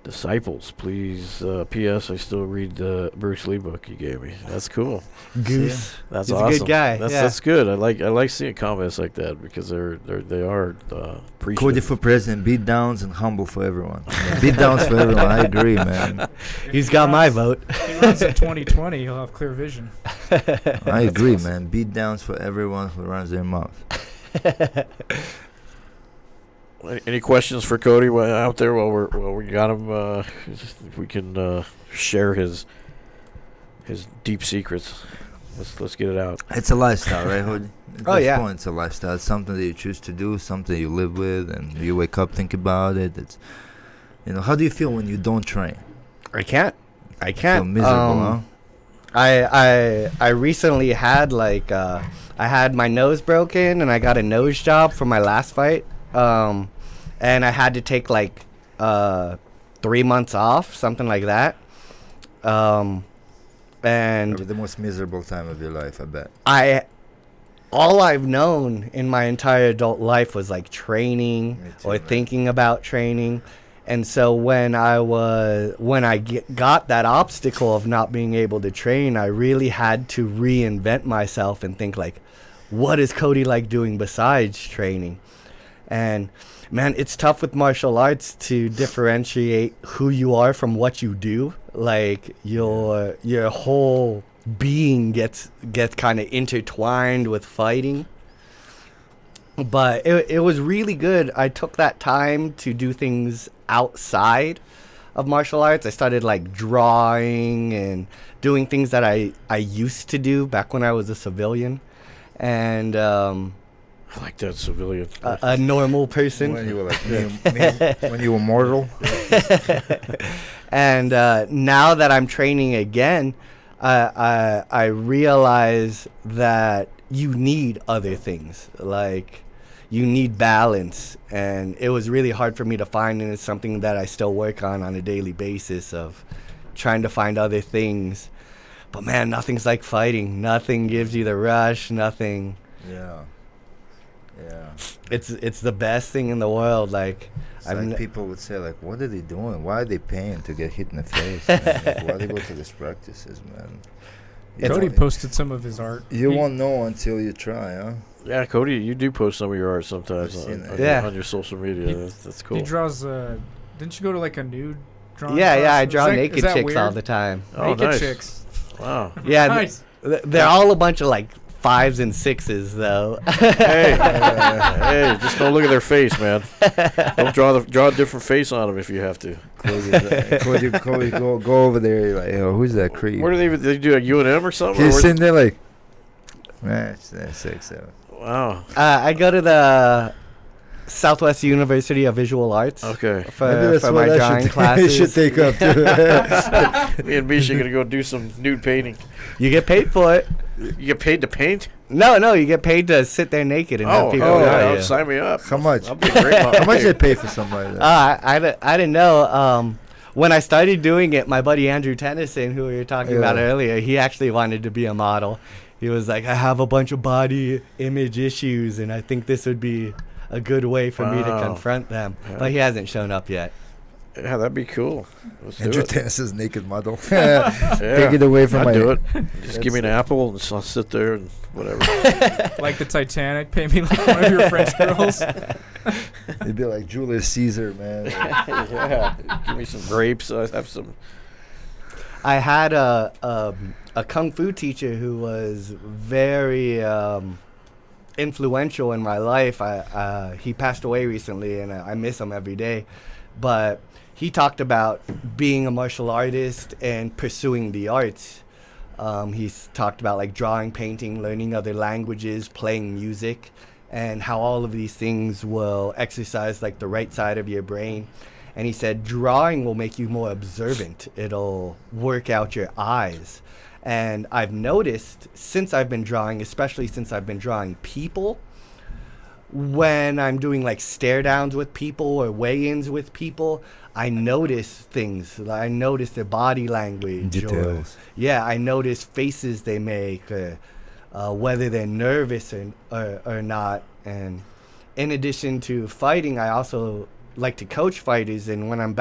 disciples. Please, P.S. I still read the Bruce Lee book you gave me. That's cool. Goose. That's He's awesome. a good guy. That's good. I like seeing comments like that because they are appreciative. Cody for president, beat downs and humble for everyone. Beat downs for everyone. I agree, man. He's got my vote. He runs in 2020. He'll have clear vision. I agree, man. Beat downs for everyone who runs their mouth. Any questions for Cody out there while we got him? We can share his deep secrets. Let's get it out. It's a lifestyle, right, Hood? Oh yeah, point, it's a lifestyle. It's something that you choose to do, something you live with, and you wake up think about it. It's, you know, how do you feel when you don't train? I can't. You feel miserable, huh? I recently had I had my nose broken and I got a nose job for my last fight. and I had to take like 3 months off, something like that. And Probably the most miserable time of your life, I bet. all I've known in my entire adult life was like training or thinking about training. And so when I got that obstacle of not being able to train, I really had to reinvent myself and think like, what is Cody like doing besides training? And man, it's tough with martial arts to differentiate who you are from what you do. Like your whole being gets kind of intertwined with fighting. But it was really good. I took that time to do things outside of martial arts. I started like drawing and doing things that I used to do back when I was a civilian. And I like that civilian. a normal person. When you were like when you were mortal. And now that I'm training again, I realize that you need other things. Like, you need balance. And it was really hard for me to find, and it's something that I still work on a daily basis of trying to find other things. But man, nothing's like fighting. Nothing gives you the rush. Nothing. Yeah. It's the best thing in the world. Like, People would say, like, what are they doing? Why are they paying to get hit in the face? Man? Like, why they go to these practices, man? Cody posted some of his art. You won't know until you try, huh? Yeah, Cody, you do post some of your art sometimes on your social media. That's cool. He draws. Didn't you go to like a nude drawing? Yeah, I draw naked chicks all the time. Oh, naked nice. chicks. Wow. Yeah, Nice. they're all a bunch of like 5s and 6s though. Hey, hey, just don't look at their face, man. Don't draw a different face on them if you have to. Cody, go over there. You're like, yo, who's that creep? What do they do? A UNM or something? He's Or sitting there like, man, it's 6, 7. wow. I go to the Southwest University of Visual Arts. Okay. For my drawing classes. should take up too. Me and Misha gonna go do some nude painting. You get paid for it. You get paid to paint? No, you get paid to sit there naked and have people draw you. Sign me up. How much? I'll be a great How much they pay for something like that? I didn't know. When I started doing it, my buddy Andrew Tennyson, who we were talking about earlier, he actually wanted to be a model. He was like, I have a bunch of body image issues, and I think this would be a good way for me to confront them. Yeah. But he hasn't shown up yet. Yeah, that'd be cool. Let's do Andrew it. Tennison's naked model. Yeah. Take it away from I'd my. do it. Just give me an apple and I'll sit there and whatever. Like the Titanic. Pay me like one of your French girls. It'd be like Julius Caesar, man. Yeah. Give me some grapes. I have some. I had a kung fu teacher who was very influential in my life. He passed away recently, and I miss him every day. But he talked about being a martial artist and pursuing the arts. He's talked about like drawing, painting, learning other languages, playing music, and how all of these things will exercise like the right side of your brain. And he said drawing will make you more observant. It'll work out your eyes. And I've noticed since I've been drawing, especially since I've been drawing people, when I'm doing like stare downs with people or weigh-ins with people, I notice things. I notice their body language. Details. I notice faces they make, whether they're nervous or not. And in addition to fighting, I also like to coach fighters. And when I'm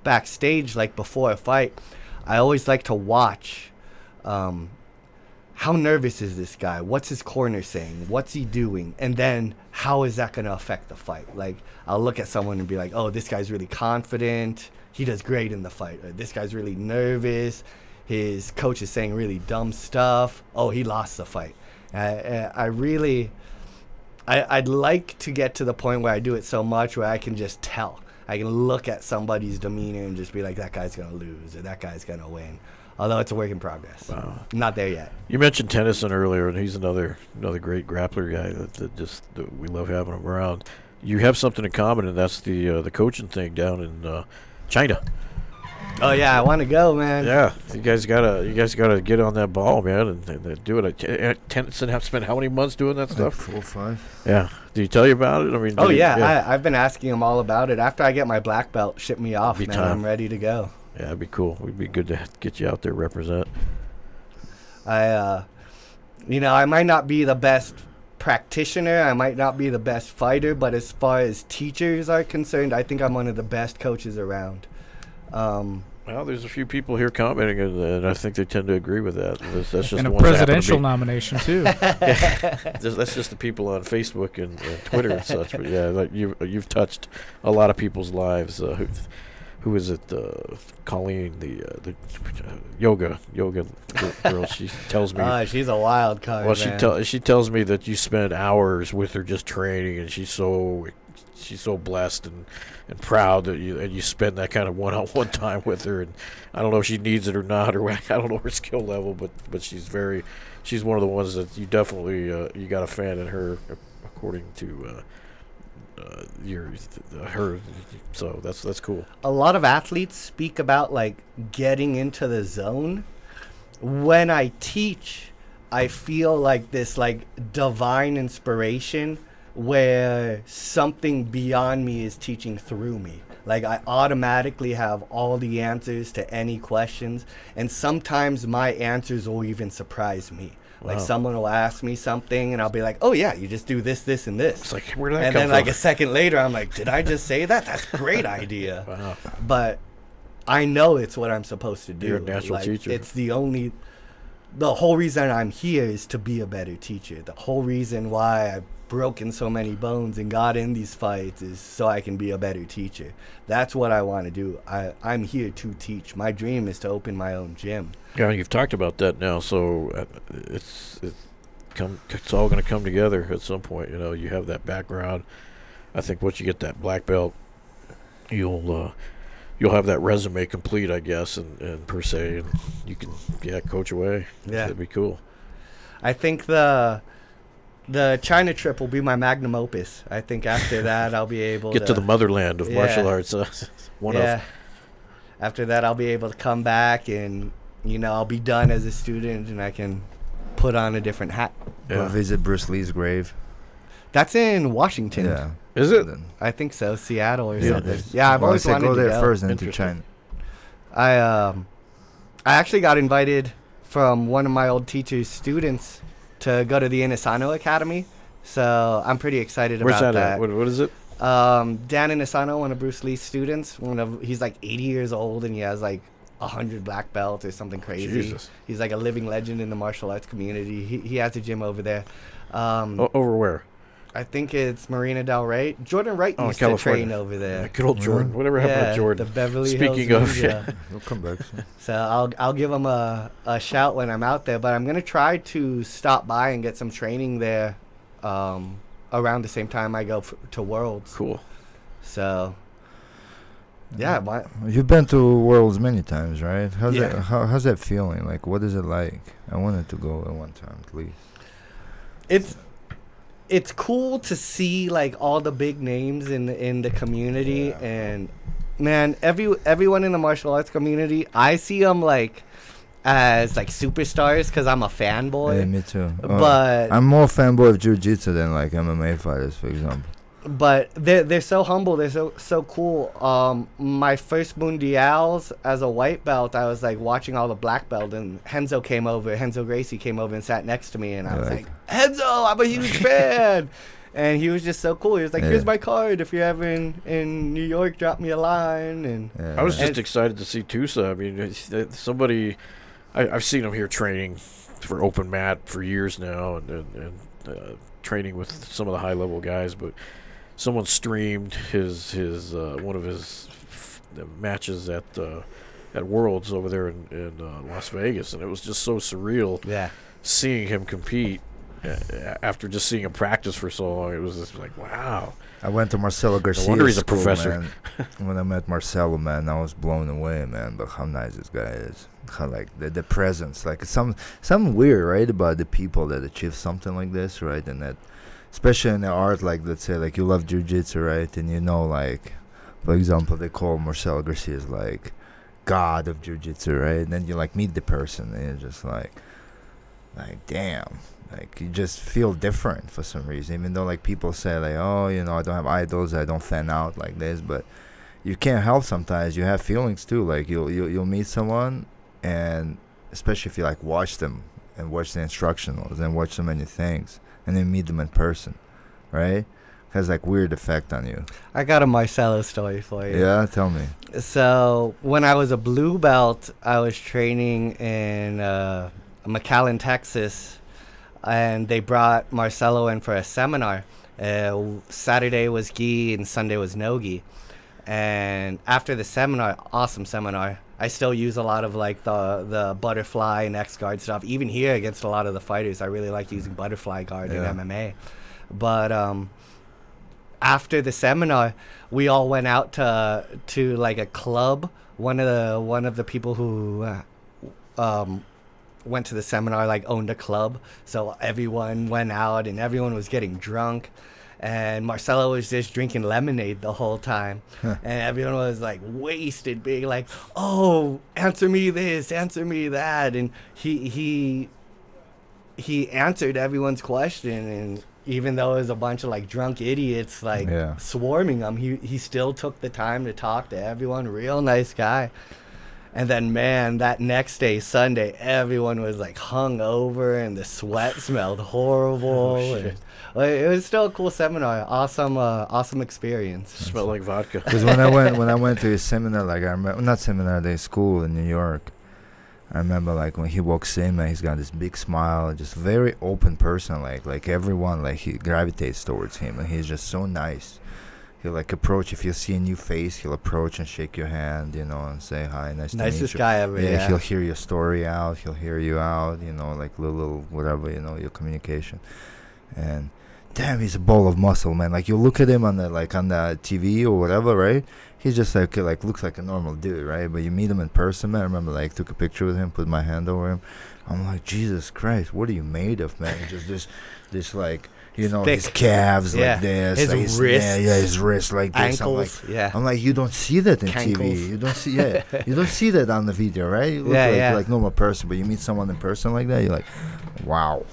backstage, like before a fight, I always like to watch. How nervous is this guy? What's his corner saying? What's he doing? And then how is that going to affect the fight? Like, I'll look at someone and be like, oh, this guy's really confident. He does great in the fight. Or, this guy's really nervous. His coach is saying really dumb stuff. Oh, he lost the fight. I'd like to get to the point where I do it so much where I can just tell. I can look at somebody's demeanor and just be like, that guy's going to lose or that guy's going to win. Although it's a work in progress. Wow. Not there yet. You mentioned Tennyson earlier, and he's another great grappler guy that we love having him around. You have something in common, and that's the coaching thing down in China. Oh yeah, I want to go, man. Yeah, you guys gotta get on that ball, man, and do it. Tennyson have spent how many months doing that stuff? 4 or 5. Yeah. Did he tell you about it? I mean. Oh yeah, I've been asking him all about it. After I get my black belt, ship me off, man. Time. I'm ready to go. Yeah, it'd be cool. It'd be good to get you out there represent. I might not be the best practitioner, I might not be the best fighter, but as far as teachers are concerned, I think I'm one of the best coaches around. Well, there's a few people here commenting, and I think they tend to agree with that. That's just And the a ones that happen to presidential be- nomination, too. That's just the people on Facebook and Twitter and such. But yeah, like you've touched a lot of people's lives. Who is it? Colleen, the yoga girl. She tells me. She's a wild card. Well, man. she tells me that you spend hours with her just training, and she's so blessed and proud that you spend that kind of one-on-one time with her. And I don't know if she needs it or not, or I don't know her skill level, but she's one of the ones that you definitely you got a fan in her, according to her. So that's cool. A lot of athletes speak about like getting into the zone. When I teach, I feel like this like divine inspiration where something beyond me is teaching through me. Like I automatically have all the answers to any questions, and sometimes my answers will even surprise me. Like Wow. someone will ask me something and I'll be like, oh yeah, you just do this, this, and this. It's like, where did that And come then from? like a second later, I'm like, did I just say that? That's a great idea. Wow. But I know it's what I'm supposed to do. You're a natural Like, teacher. It's the whole reason I'm here is to be a better teacher. The whole reason why I've broken so many bones and got in these fights is so I can be a better teacher. That's what I want to do. I'm here to teach. My dream is to open my own gym. Yeah, you've talked about that now, so it's all going to come together at some point. You know, you have that background. I think once you get that black belt, you'll have that resume complete, I guess, and per se, and you can coach away. Yeah. That'd be cool. I think the China trip will be my magnum opus. I think after that I'll be able Get to the motherland of martial Yeah. arts. Yeah. After that I'll be able to come back and I'll be done as a student and I can put on a different hat. Or visit Bruce Lee's grave. That's in Washington. Yeah. Is it? Then- I think so, Seattle or Yeah. something. Yeah, I've Well, I always said wanted go to there go. first and to Interesting. China. I actually got invited from one of my old teacher's students to go to the Inisano Academy, so I'm pretty excited Where's about that at? What is it? Dan Inisano, one of Bruce Lee's students, he's like 80 years old and he has like 100 black belts or something crazy. Jesus. He's like a living legend in the martial arts community. He has a gym over there. Over where? I think it's Marina Del Rey. Jordan Wright Oh, used to California. train over there. Good old Jordan. Whatever happened to Jordan? The Beverly Speaking Hills of, Ninja. He'll come back soon. So I'll give him a shout when I'm out there. But I'm gonna try to stop by and get some training there around the same time I go to Worlds. Cool. So yeah, You've been to Worlds many times, right? How's Yeah. that? How's that feeling? Like, what is it like? I wanted to go at one time, at least. it's cool to see like all the big names in the community, Yeah. and man, everyone in the martial arts community, I see them like as like superstars because I'm a fanboy. Yeah, me too. But I'm more fanboy of jiu-jitsu than like MMA fighters, for example. But they're so humble. They're so cool. My first mundials as a white belt, I was like watching all the black belt, and Henzo Gracie came over and sat next to me, and I was like, Henzo, I'm a huge fan. And he was just so cool. He was like, Yeah. here's my card. If you're ever in New York, drop me a line. And Yeah. I was just And- excited to see Tusa. I mean, somebody, I've seen him here training for open mat for years now, and training with some of the high level guys. But someone streamed his one of his matches at Worlds over there in Las Vegas, and it was just so surreal yeah, seeing him compete after just seeing him practice for so long. It was just like, wow. I went to Marcelo Garcia's wonder he's a school, professor. man. When I met Marcelo, man, I was blown away, man. But how nice this guy is. How like the presence, like something weird, right, about the people that achieve something like this, right? And that, especially in the art, like let's say, like you love jiu-jitsu, right? And like, for example, they call Marcelo Garcia's like god of jiu-jitsu, right? And then you like meet the person and you're just like damn, like you just feel different for some reason, even though like people say like, oh, you know, I don't have idols, I don't fan out like this, but you can't help sometimes. You have feelings too, like you'll meet someone, and especially if you like watch them and watch the instructionals and watch so many things and then meet them in person, right? Has like weird effect on you. I got a Marcelo story for you. Yeah, tell me. So when I was a blue belt, I was training in McAllen, Texas, and they brought Marcelo in for a seminar. Saturday was gi and Sunday was no gi. And after the seminar, awesome seminar, I still use a lot of like the butterfly and X guard stuff. Even here against a lot of the fighters, I really like using butterfly guard in MMA. But after the seminar, we all went out to like a club. One of the people who went to the seminar like owned a club, so everyone went out and everyone was getting drunk, and Marcelo was just drinking lemonade the whole time. And everyone was like wasted, being like, oh, answer me this, answer me that. And he answered everyone's question, and even though it was a bunch of like drunk idiots like swarming him, he still took the time to talk to everyone. Real nice guy. And then, man, that next day, Sunday, everyone was like hung over and the sweat smelled horrible. And, like, it was still a cool seminar. Awesome experience. Smelled like vodka. Because when I went to his seminar, like I remember, not seminar, the school in New York, I remember like when he walks in, man, he's got this big smile, just very open person, like everyone, like he gravitates towards him, and he's just so nice. He'll like approach, if you see a new face, he'll approach and shake your hand, you know, and say hi, nice to meet you. Nicest guy ever. Yeah, he'll hear your story out, he'll hear you out, you know, like little whatever, you know, your communication. And damn, he's a ball of muscle, man. Like you look at him on the TV or whatever, right? He's just like looks like a normal dude, right? But you meet him in person, man. I remember like took a picture with him, put my hand over him. I'm like, Jesus Christ, what are you made of, man? Just this like, you know, his calves like this, his wrists, his wrists like this. Ankles, I'm like, you don't see that in Cankles. TV. You don't see, you don't see that on the video, right? You look like normal person, but you meet someone in person like that, you're like, wow.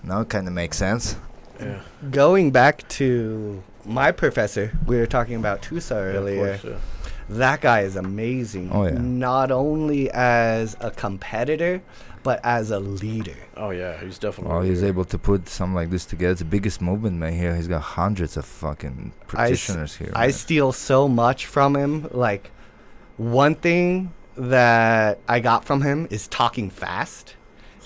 Now it kind of makes sense. Yeah. Going back to my professor, we were talking about Tusa earlier. Of course, That guy is amazing. Oh, yeah. Not only as a competitor, but as a leader. Oh yeah, he's definitely. Oh, he's able to put something like this together. It's the biggest movement, man. Here, he's got hundreds of fucking practitioners here. I steal so much from him. Like, one thing that I got from him is talking fast.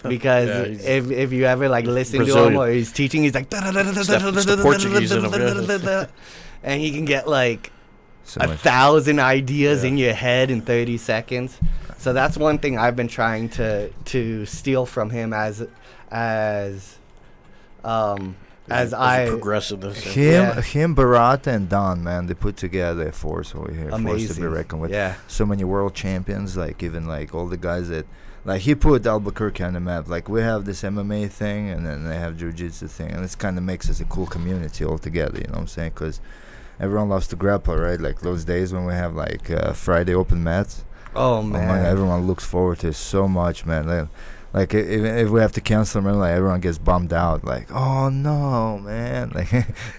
Because if you ever like listen to him or he's teaching, he's like, It's the Portuguese in him. and he can get like 1,000 ideas in your head in 30 seconds. So that's one thing I've been trying to steal from him as progressiveness. Him, Barata, and Don, man, they put together a force over here. Amazing. Force to be reckoned with. Yeah. So many world champions, like even like all the guys that, like he put Albuquerque on the map. Like we have this MMA thing, and then they have jiu-jitsu thing, and this kind of makes us a cool community all together. You know what I'm saying? Because everyone loves to grapple, right? Like those days when we have like Friday open mats. Oh man, everyone looks forward to it so much, man. Like if we have to cancel, man, like everyone gets bummed out. Like, oh no, man. Like,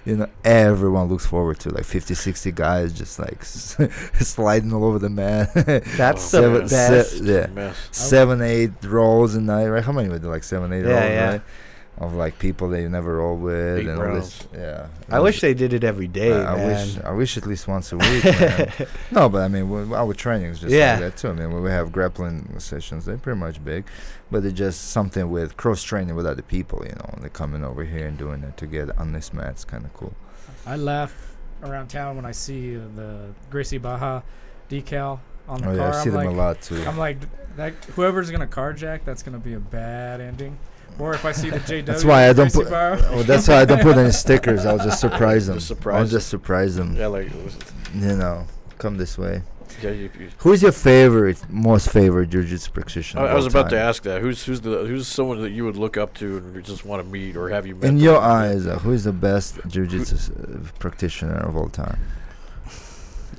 you know, everyone looks forward to like 50, 60 guys just like sliding all over the mat. That's the best. 7, 8 rolls a night, right? How many were there? Like 7, 8 rolls, right? Of like people that you never roll with. Big and all this. Yeah. I wish they did it every day, man. I wish at least once a week, man. No, but I mean, our training is just like that too. I mean, when we have grappling sessions, they're pretty much big, but they're just something with cross training with other people, you know. They're coming over here and doing it together on this mat. It's kind of cool. I laugh around town when I see the Gracie Baja decal on the car. Yeah, I see them a lot too. I'm like, whoever's gonna carjack, that's gonna be a bad ending. Or if I see the JW, that's why I don't put. That's why I don't put any stickers. I'll just surprise them. I'll just surprise them. Yeah, like you know, come this way. Yeah, who's your most favorite jiu-jitsu practitioner? I was about to ask that. Who's someone that you would look up to and you just want to meet, or have you met? In your eyes, who's the best jiu-jitsu practitioner of all time?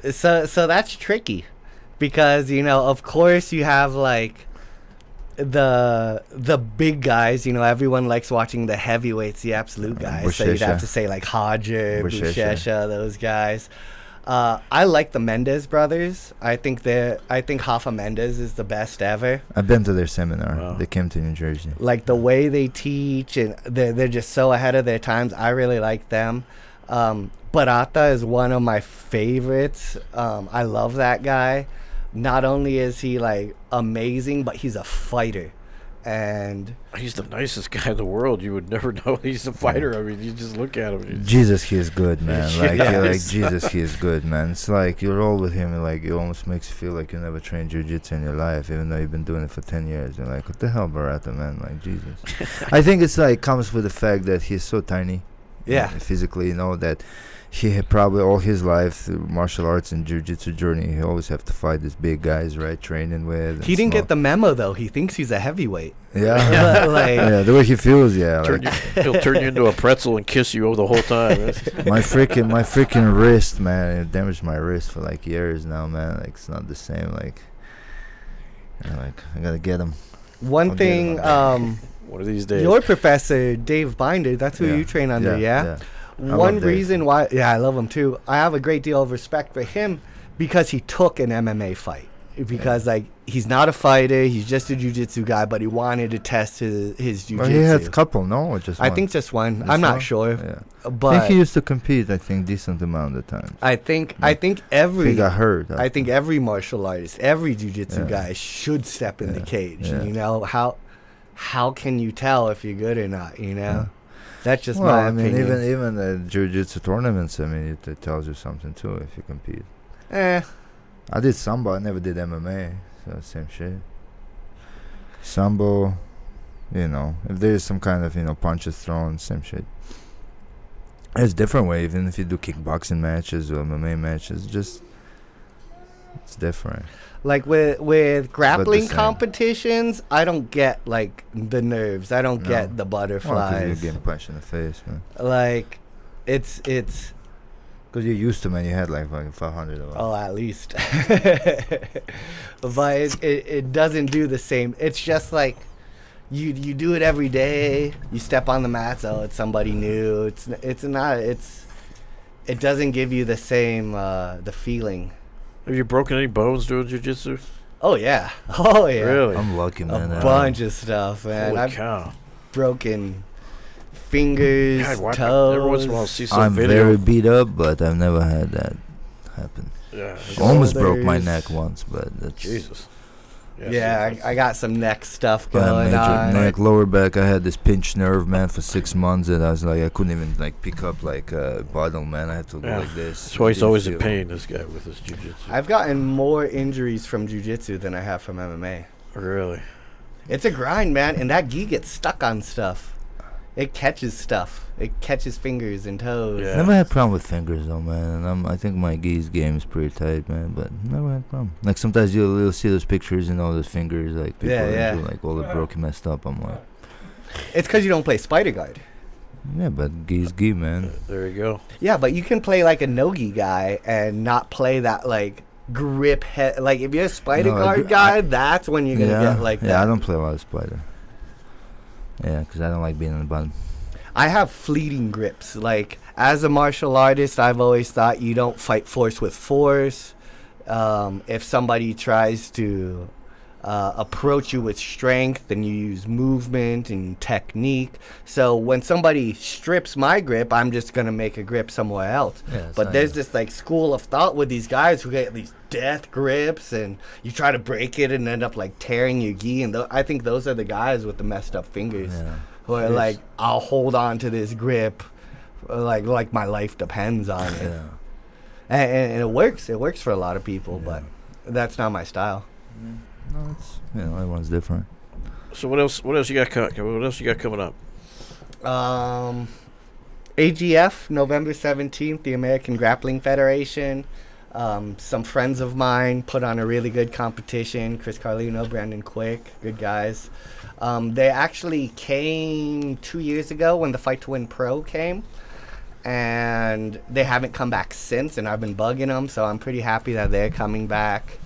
So that's tricky. because of course you have like the big guys. Everyone likes watching the heavyweights, the absolute guys. So you'd have to say like Hodger, Buchecha, those guys. I like the Mendez brothers. I think Hoffa Mendez is the best ever. I've been to their seminar. Wow. They came to New Jersey. Like the way they teach, and they're just so ahead of their times. I really like them. Barata is one of my favorites. I love that guy. Not only is he like amazing, but he's a fighter. And he's the nicest guy in the world. You would never know he's a fighter. I mean, you just look at him. Jesus, he is good, man. Yes. Jesus, he is good, man. It's like you roll with him, and like it almost makes you feel like you never trained jiu-jitsu in your life, even though you've been doing it for 10 years. You're like, what the hell, Barata, man? Like, Jesus. I think it's like comes with the fact that he's so tiny. Yeah. Physically, that he had probably all his life through martial arts and jiu-jitsu journey, he always have to fight these big guys, right? Training with. He didn't get the memo though. He thinks he's a heavyweight. Yeah. Like, yeah, the way he feels, yeah. Like, He'll turn you into a pretzel and kiss you the whole time. my freaking wrist, man. It damaged my wrist for like years now, man. Like it's not the same. Like I gotta get him. One thing, one of these days. your professor Dave Binder, that's who you train under, yeah? One reason why, I love him too. I have a great deal of respect for him because he took an MMA fight. Because like he's not a fighter, he's just a jiu-jitsu guy, but he wanted to test his jiu-jitsu. Well, he had a couple, no, or just I one? think just one. Just I'm not one? sure, Yeah. but I think he used to compete. I think decent amount of times. I think every He got hurt. I think every martial artist, every jiu-jitsu guy should step in the cage. Yeah. How can you tell if you're good or not? Yeah. That's just well, my I mean, opinion. even the jiu-jitsu tournaments. I mean, it tells you something too if you compete. I did sambo. I never did MMA. So same shit. Sambo, if there is some kind of punches thrown, same shit. It's different way. Even if you do kickboxing matches or MMA matches, it's different. Like with grappling same. competitions, I don't get like the nerves. I don't get the Well, 'cause butterflies. you're getting punched in the face, man. Like it's Because you're used to, man. You had like fucking 500 of them. Oh, at least. But it doesn't do the same. It's just like you do it every day. You step on the mats. Oh, it's somebody new. It doesn't give you the same the feeling. Have you broken any bones doing jiu-jitsu? Oh yeah. Oh yeah. Really? I'm lucky, man. A bunch of stuff, man. Holy I've cow. broken fingers, God, toes. every once in a while I'll see some I'm video. very beat up, but I've never had that happen. Yeah. Almost broke my Shoulders. neck once, but that's Jesus. Yeah, I got some neck stuff got going major on. neck, lower back. I had this pinched nerve, man, for 6 months, and I was like, I couldn't even like pick up like a bottle, man. I had to go Yeah. like this. That's why he's Didn't always in feel- pain, this guy, with his jiu-jitsu. I've gotten more injuries from jiu-jitsu than I have from MMA. Really? It's a grind, man, and that gi gets stuck on stuff. It catches stuff. It catches fingers and toes. Yeah. Never had problem with fingers though, man. And I think my geese game is pretty tight, man. But never had problem. Like sometimes you'll see those pictures and all those fingers, like people Yeah. like all the broken, messed up. I'm like, It's because you don't play spider guard. yeah, but geese gi, man. There you go. Yeah, but you can play like a no-gi guy and not play that like grip head. Like if you're a spider No, guard guy, that's when you're gonna get like that. Yeah, I don't play a lot of spider. Yeah, because I don't like being on the bottom. I have fleeting grips. Like as a martial artist, I've always thought you don't fight force with force. If somebody tries to approach you with strength, then you use movement and technique. So when somebody strips my grip, I'm just gonna make a grip somewhere else. Yeah, it's But not there's good. this like school of thought with these guys who get these death grips, and you try to break it and end up like tearing your gi. And I think those are the guys with the messed up fingers. Yeah. Who are like, I'll hold on to this grip, like my life depends on it. Yeah. And it works. It works for a lot of people, but that's not my style. No, it's everyone's different. So what else you got coming up? AGF, November 17th, the American Grappling Federation. Some friends of mine put on a really good competition. Chris Carlino, Brandon Quick, good guys. They actually came 2 years ago when the Fight to Win Pro came, and they haven't come back since, and I've been bugging them, so I'm pretty happy that they're coming back.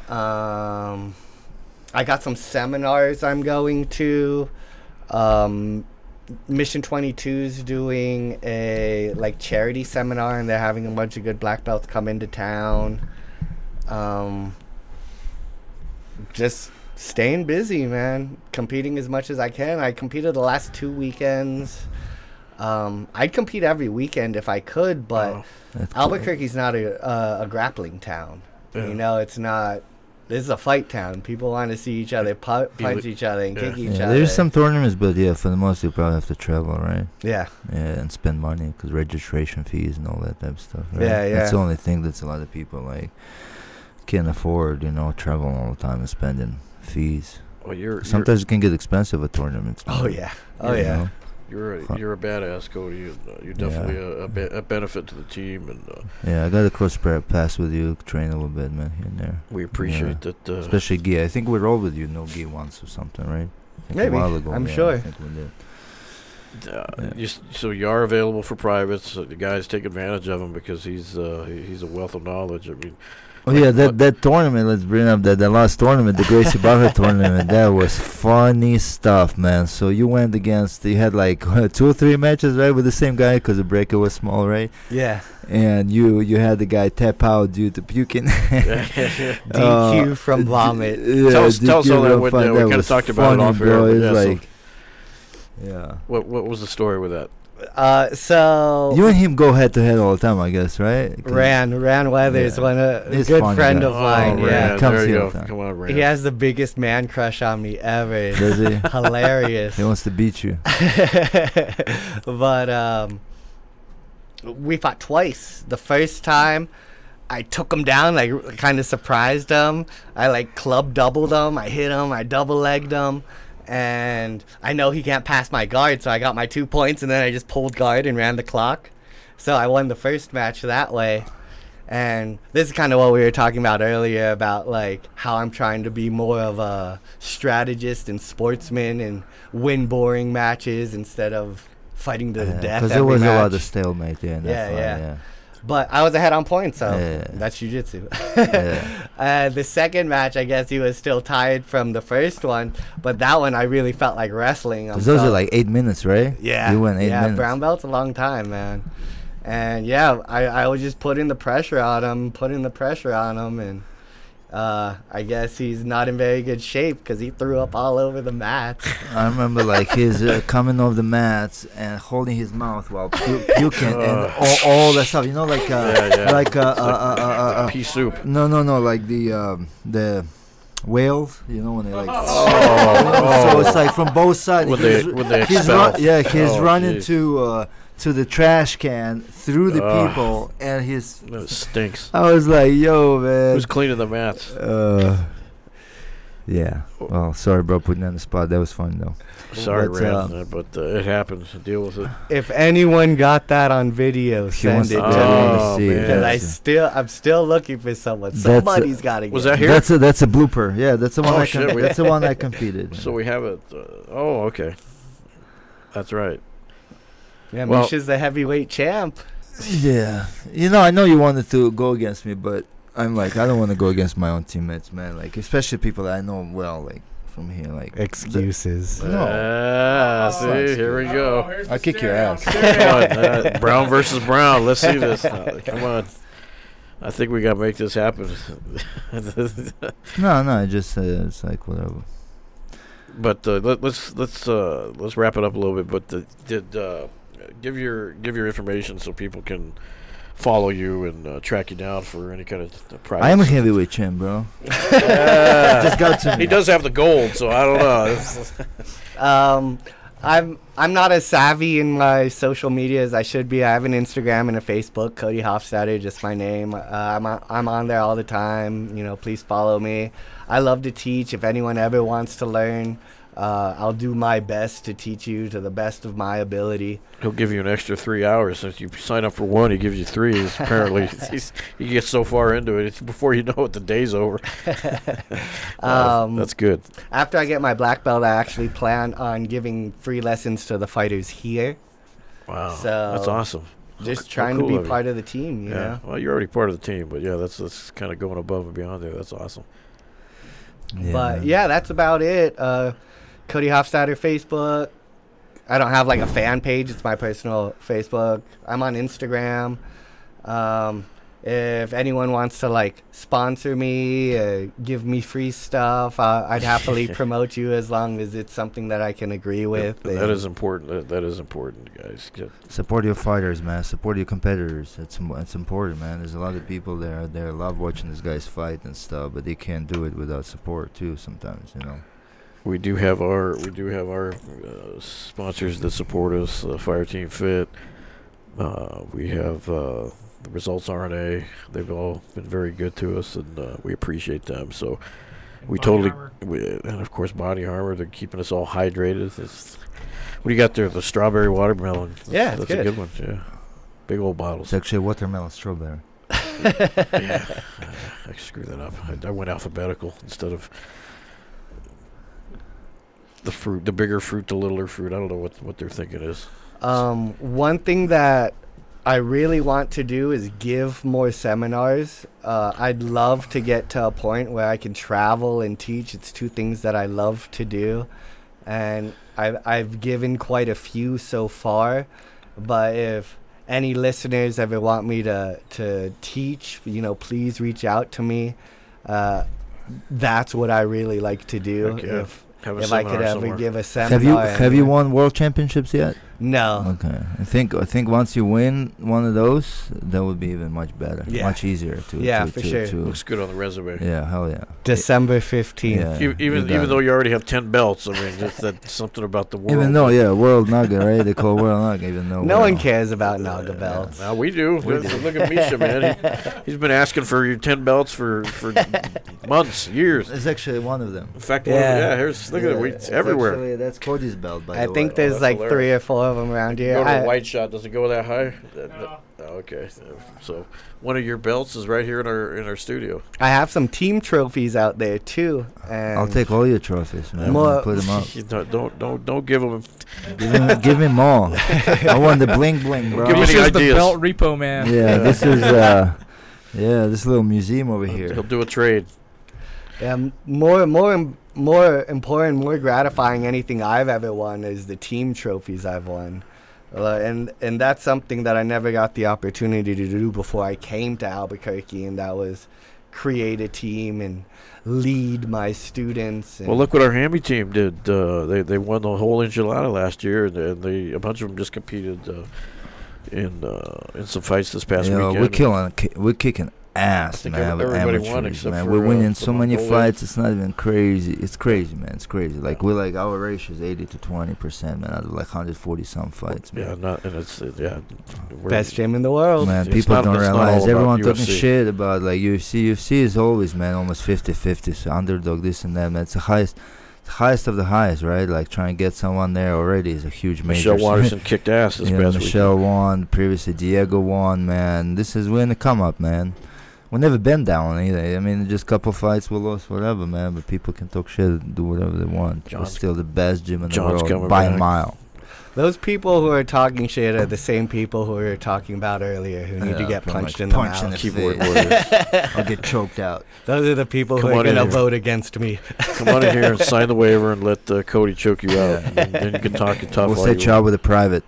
I got some seminars I'm going to. Mission 22's doing a like charity seminar, and they're having a bunch of good black belts come into town. Just staying busy, man. Competing as much as I can. I competed the last 2 weekends. I'd compete every weekend if I could, but Albuquerque's not a grappling town. Yeah. You know, it's not. This is a fight town. People want to see each other punch each other and kick each other. There's some tournaments, but yeah, for the most you probably have to travel, right? Yeah. Yeah, and spend money because registration fees and all that type of stuff. Right? Yeah, yeah. That's the only thing that's a lot of people like can't afford. You know, traveling all the time and spending fees. Well, sometimes it can get expensive at tournaments. Oh yeah. Oh you yeah. know? You're a badass, Cody. You're definitely a benefit to the team, and yeah, I got to cross pass with you, train a little bit, man, here and there. we appreciate that. Especially gi. I think we rolled with you, no gi once or something, right? I think Maybe. a while ago. I'm sure. I think we did. So you are available for privates. So the guys take advantage of him because he's a wealth of knowledge. I mean, Oh yeah, that tournament. Let's bring up the last tournament, the Gracie Barber tournament. That was funny stuff, man. So you went against. You had like 2 or 3 matches, right, with the same guy because the breaker was small, right? Yeah. And you had the guy tap out due to puking. DQ from vomit. Yeah, tell us all that. We kind of talked about it off air. Yeah, like, yeah. What was the story with that? So you and him go head to head all the time, I guess, right? Ran Weathers, a He's good funny friend guy. of mine. Ran, Yeah, there you go. all the time. Come on, Ran. he has the biggest man crush on me ever. Does he? Hilarious. He wants to beat you. But we fought twice. The first time, I took him down, like kind of surprised him. I like club doubled him. I hit him. I double legged him. And I know he can't pass my guard, so I got my 2 points, and then I just pulled guard and ran the clock. So I won the first match that way. And this is kind of what we were talking about earlier about like how I'm trying to be more of a strategist and sportsman and win boring matches instead of fighting to the death. Because there was a lot of stalemate there in that fight. Yeah. But I was ahead on points, so Yeah. that's jiu-jitsu. Yeah. The second match, I guess he was still tied from the first one, but that one I really felt like wrestling. Because those are like 8 minutes, right? Yeah. You went 8 minutes. Yeah, brown belt's a long time, man. And yeah, I was just putting the pressure on him, and I guess he's not in very good shape because he threw up all over the mats. I remember like his coming off the mats and holding his mouth while puking and all that stuff. You know, like pea soup. No, like the whales. You know when they like. So it's like from both sides. When they expel. He's running geez. to the trash can through the people, and his. It stinks. I was like, yo, man. Who's cleaning the mats? Yeah. Well, sorry, bro, putting you on the spot. That was fun, though. Sorry, But, Ran, but it happens. Deal with it. If anyone got that on video, send it to to me. see it. Because I'm still looking for someone. Somebody's got to get Was that it. here? That's a blooper. Yeah, that's the one. shit, That's the one I competed. So we have it. Okay. That's right. Yeah, Well- Misha's the heavyweight champ. Yeah, I know you wanted to go against me, but I'm like, I don't want to go against my own teammates, man. Like, especially people that I know well, like from here, like. Excuses. No. See, here we go. I'll kick your ass. Come on, Brown versus Brown. Let's see this. Come on. I think we got to make this happen. No, just it's like whatever. But let's wrap it up a little bit. But give your information so people can follow you and track you down for any kind of private. I am a heavyweight champ, bro. Yeah. Just got to me. He does have the gold, so I don't know. I'm not as savvy in my social media as I should be. I have an Instagram and a Facebook, Cody Hoffstatter, just my name. I'm on there all the time. Please follow me. I love to teach. If anyone ever wants to learn, I'll do my best to teach you to the best of my ability. He'll give you an extra 3 hours. If you sign up for one, he gives you 3. Apparently, he gets so far into it, before you know it, the day's over. That's good. After I get my black belt, I actually plan on giving free lessons to the fighters here. Wow, So that's awesome. Just How trying cool to of be you. part of the team, you know? Well, you're already part of the team, but yeah, that's kind of going above and beyond there. That's awesome. But man. yeah, that's about it. Cody Hoffstatter Facebook. I don't have like a fan page. It's my personal Facebook. I'm on Instagram. If anyone wants to like sponsor me, give me free stuff, I'd happily promote you as long as it's something that I can agree with. That is important. That is important, guys. Support your fighters, man. Support your competitors. It's important, man. There's a lot of people there love watching these guys fight and stuff, but they can't do it without support too. Sometimes, you know. We do have our sponsors that support us. Fire Team Fit. We have the Results RNA. They've all been very good to us, and we appreciate them. So we Body totally, and of course Body Armor. They're keeping us all hydrated. What do you got there? The strawberry watermelon. Yeah, that's good. a good one. Yeah, big old bottles. It's actually watermelon strawberry. Yeah, I screwed that up. I went alphabetical instead of the fruit. The bigger fruit, the littler fruit. I don't know what they're thinking is. One thing that I really want to do is give more seminars. I'd love to get to a point where I can travel and teach. It's two things that I love to do, and I've given quite a few so far. But if any listeners ever want me to teach, please reach out to me. That's what I really like to do. Heck yeah. If I could ever give a seminar. Have you won world championships yet? No. Okay. I think once you win one of those, that would be even much better. Yeah. Much easier to. Yeah, to, for to, sure. to- Looks good on the resume. yeah. Hell yeah. December 15th. Yeah. Even you got though it. you already have 10 belts, I mean that's something about the world. Even though, world nugget, right? They call world nugget. Even though No one cares about Naga belts. Now we do. Look at Misha, man. He's been asking for your 10 belts for months, years. It's actually one of them. In fact, Yeah. here's look at it. It's everywhere. Actually, that's Cody's belt, by I the way. think there's that's like hilarious. 3 or 4 of them around here. Go to the white shot. Does it go that high? Oh, okay. So one of your belts is right here in our studio. I have some team trophies out there too. And I'll take all your trophies, man. More- Put them up. You don't give them. Give me more. I want the bling bling, bro. Give me This any is the ideas. belt repo man. Yeah, this is this little museum over here. He'll do a trade. more important, more gratifying anything I've ever won is the team trophies I've won. And that's something that I never got the opportunity to do before I came to Albuquerque, and that was create a team and lead my students. And Well, look what our Hammy team did. They won the whole enchilada last year, and a bunch of them just competed in some fights this past weekend. We're kicking ass, think man. With everybody won amateurs, except man. for, We're winning the so many Mongolia. fights. It's not even crazy. It's crazy, man. It's crazy. Like we're like our ratio is 80 to 20%, man. Out of like 140 some fights, man. Yeah, and it's we're- best gym in the world. Man, It's people not- don't it's not all realize. about Everyone talking UFC. shit about like UFC. UFC is always, man, almost 50-50. So underdog, this and that, man. It's the highest of the highest, right? Like trying to get someone there already is a huge major. Michelle Watterson kicked ass this Yeah, past Michelle won. Previously, Diego won. Man, this is when the come up, man. We've never been down either. I mean, just a couple fights we lost, whatever, man. But people can talk shit and do whatever they want. We're John's- still the best gym in the John's world coming by a back. mile. Those people who are talking shit are the same people who we were talking about earlier who need to Yeah, get pretty punched much in the punched in mouth. the Keyboard face. warriors. I'll get choked out. Those are the people Come who are on in going to here. vote against me. Come on in here and sign the waiver and let Cody choke you out. And then you can talk it tough. We'll all set you you out want. with a private.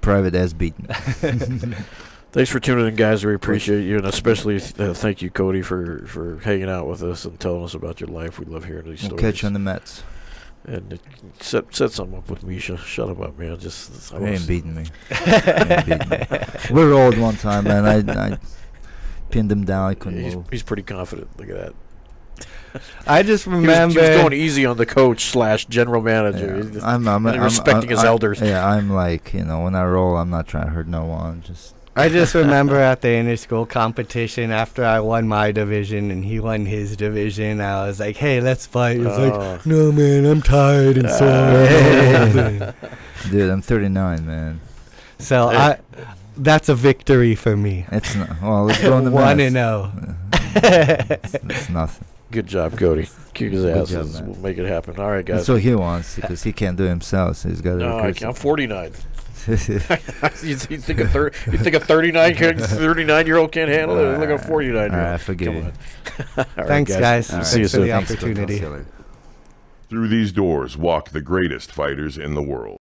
Private ass beating. Thanks for tuning in, guys. We appreciate you, and especially thank you, Cody, for hanging out with us and telling us about your life. We love hearing these We'll stories. catch you on the Mets. And set something up with Misha. Shut him up, man. Just He ain't beating me. He ain't beating me. We rolled one time, man. I pinned him down. I couldn't move. He's pretty confident. Look at that. I just He was remember. going easy on the coach / general manager. Yeah. He's just- I'm respecting his elders. Yeah, I'm like, when I roll, I'm not trying to hurt no one. I just remember at the inter-school competition after I won my division and he won his division, I was like, hey, let's fight. He was like, no, man, I'm tired and sore. Dude, I'm 39, man. So Hey. that's a victory for me. It's not. Well, let's go on the 1-0. It's nothing. Good job, Cody. Kick his ass. job, man. We'll make it happen. All right, guys. That's what he wants because he can't do it himself. So he's got to No, recruit. I'm 49. You think a 39-year-old can't handle it? Look at a 49-year-old. All right, I forgive you. All right, Thanks, guys. All right. Thanks See you for the soon. opportunity. Through these doors walk the greatest fighters in the world.